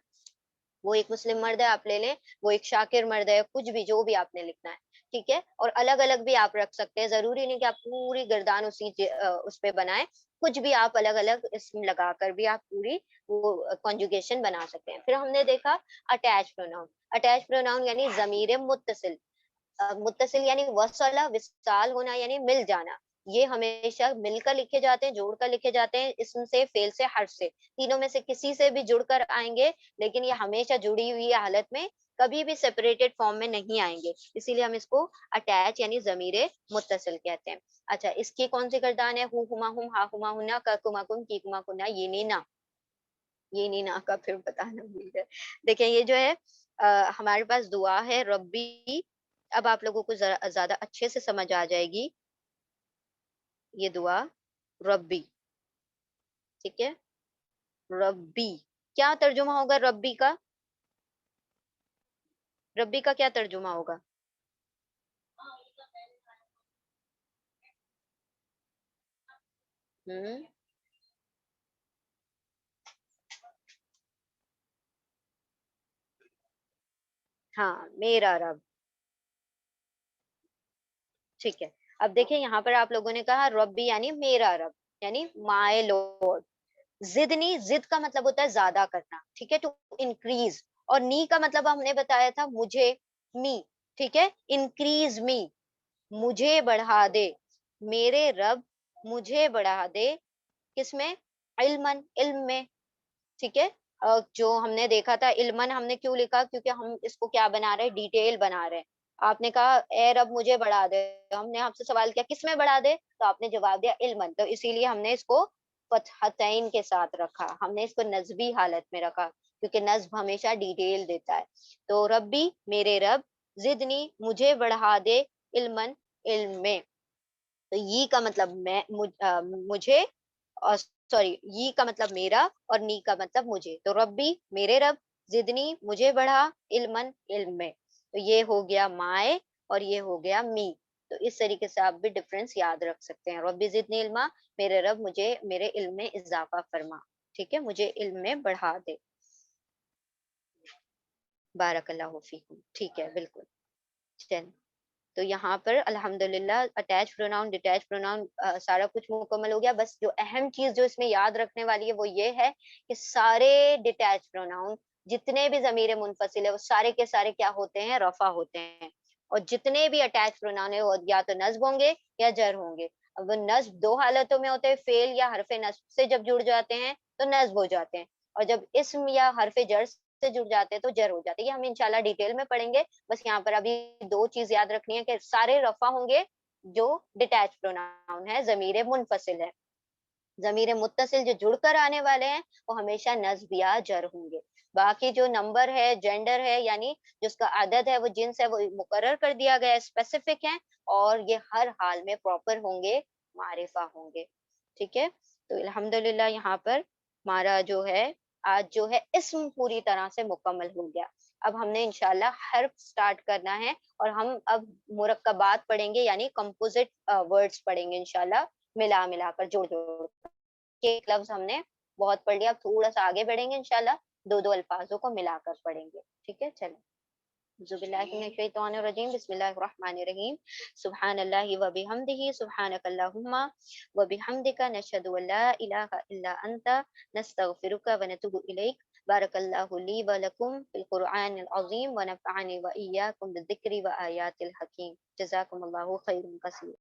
वो एक मुस्लिम मर्द है आप ले लें, वो एक शाकिर मर्द है, कुछ भी जो भी आपने लिखना है। ठीक है, और अलग अलग भी आप रख सकते हैं, जरूरी नहीं कि आप पूरी गर्दान उस पे बनाए। कुछ भी आप अलग अलग इसम लगाकर भी आप पूरी वो कॉन्जुगेशन बना सकते हैं। फिर हमने देखा अटैच प्रोनाउन। अटैच प्रोनाउन यानी जमीर मुत्तसिल, मुत्तसिल यानी वसला, विसाल होना यानी मिल जाना, ये हमेशा मिलकर लिखे जाते हैं, जोड़कर लिखे जाते हैं, इसम से, फेल से, हर्फ से, तीनों में से किसी से भी जुड़कर आएंगे, लेकिन ये हमेशा जुड़ी हुई हालत में, कभी भी सेपरेटेड फॉर्म में नहीं आएंगे, इसीलिए हम इसको अटैच यानी जमीरे मुत्तसिल कहते हैं। अच्छा, इसकी कौन सी गर्दान है? हु हुमा हुम, हा हुमा हुना, क कुमा कुम, की कुमा कुना, ये नीना, ये नीना का फिर बताना भूल गए। देखिए ये जो है हमारे पास दुआ है रब्बी, अब आप लोगों को जरा ज्यादा अच्छे से समझ आ जाएगी ये दुआ, रब्बी, ठीक है, रब्बी, क्या तर्जुमा होगा रब्बी का? रब्बी का क्या तर्जुमा होगा? हम्म, हाँ, मेरा रब, ठीक है। अब देखिए यहाँ पर आप लोगों ने कहा रब्बी यानी मेरा रब, यानी माय लॉर्ड। जिदनी, जिद का मतलब होता है ज्यादा करना, ठीक है, टू इंक्रीज। और नी का मतलब हमने बताया था मुझे, मी, ठीक है, इंक्रीज मी, मुझे बढ़ा दे, मेरे रब मुझे बढ़ा दे, किसमें? इल्मन, इल्म में, ठीक है। जो हमने देखा था इल्मन हमने क्यों लिखा, क्योंकि हम इसको क्या बना रहे हैं, डिटेल बना रहे हैं। आपने कहा ए रब मुझे बढ़ा दे, तो हमने आपसे सवाल किया किस में बढ़ा दे, तो आपने जवाब दिया इल्मन, तो इसीलिए हमने इसको फतहतैन के साथ रखा, हमने इसको नस्बी हालत में रखा, क्योंकि नस्ब हमेशा डिटेल देता है। तो रब्बी मेरे रब, जिदनी मुझे बढ़ा दे, इल्मन इल्म में, तो ये का मतलब मुझे, और सॉरी, ये का मतलब मेरा, और नी का मतलब मुझे, तो रब्बी मेरे रब, जिदनी मुझे बढ़ा, इल्मन इल्म में, तो ये हो गया माए, और ये हो गया मी। तो इस तरीके से आप भी डिफरेंस याद रख सकते हैं, रब्बी जिदनी इल्मा, मेरे रब मुझे मेरे इल्म में इजाफा फरमा, ठीक है, मुझे इल्म में बढ़ा दे, बारकल्लाहु फीकुम, ठीक है, बिल्कुल। चल, तो यहाँ पर अल्हम्दुलिल्लाह अटैच प्रोनाउन, डिटैच प्रोनाउन, सारा कुछ मुकम्मल हो गया। बस जो अहम चीज जो इसमें याद रखने वाली है वो ये है कि सारे डिटैच प्रोनाउन, जितने भी ज़मीर मुनफसिल है, वो सारे के सारे क्या होते हैं, रफा होते हैं। और जितने भी अटैच प्रोनाउन है वो या तो नस्ब होंगे या जर होंगे। अब वो नस्ब दो हालतों में होते हैं, फेल या हरफे नस्ब से जब जुड़ जाते हैं तो नस्ब हो जाते हैं, और जब इस्म या हरफे जर से जुड़ जाते हैं तो जर हो जाते हैं। ये हम इंशाल्लाह डिटेल में पढ़ेंगे। बस यहाँ पर अभी दो चीज याद रखनी है कि सारे रफा होंगे जो डिटैच प्रोनाउन है, जमीर मुनफसिल है। जमीर मुत्तसिल जो जुड़कर आने वाले हैं वो हमेशा नस्ब या जर होंगे। बाकी जो नंबर है, जेंडर है, यानी जो उसका आदद है, वो जिन्स है, वो मुकर्रर कर दिया गया है, स्पेसिफिक है, और ये हर हाल में प्रॉपर होंगे, मारिफा होंगे, ठीक है। तो अल्हम्दुलिल्लाह यहाँ पर हमारा जो है आज जो है इस्म पूरी तरह से मुकम्मल हो गया। अब हमने इंशाल्लाह हर्फ स्टार्ट करना है, और हम अब मुरक्कबात पढ़ेंगे, यानी कंपोजिट वर्ड्स पढ़ेंगे इंशाल्लाह, मिला मिला कर, जोड़ जोड़ के। एक लफ्ज हमने बहुत पढ़ लिया, अब थोड़ा सा आगे बढ़ेंगे इंशाल्लाह, दो दो अल्फाजों को मिलाकर पढ़ेंगे, ठीक है। चलो, बिस्मिल्लाहिर्रहमानिर्रहीम, बिस्मिल्लाहिर्रहमानिर्रहीम, सुब्हानल्लाहि व बिहम्दिही, सुब्हानकल्लाहुम्मा व बिहम्दिका, नशहदु अल्ला इलाहा इल्ला अंता, नस्तगफिरुका व नतूबु इलैक। बारकल्लाहु ली व लकुम फिल कुरआनिल अज़ीम व नफ़अनी व इय्याकुम बिज़िक्रि व आयातिल हकीम। जज़ाकुमुल्लाहु खैरन कसीर।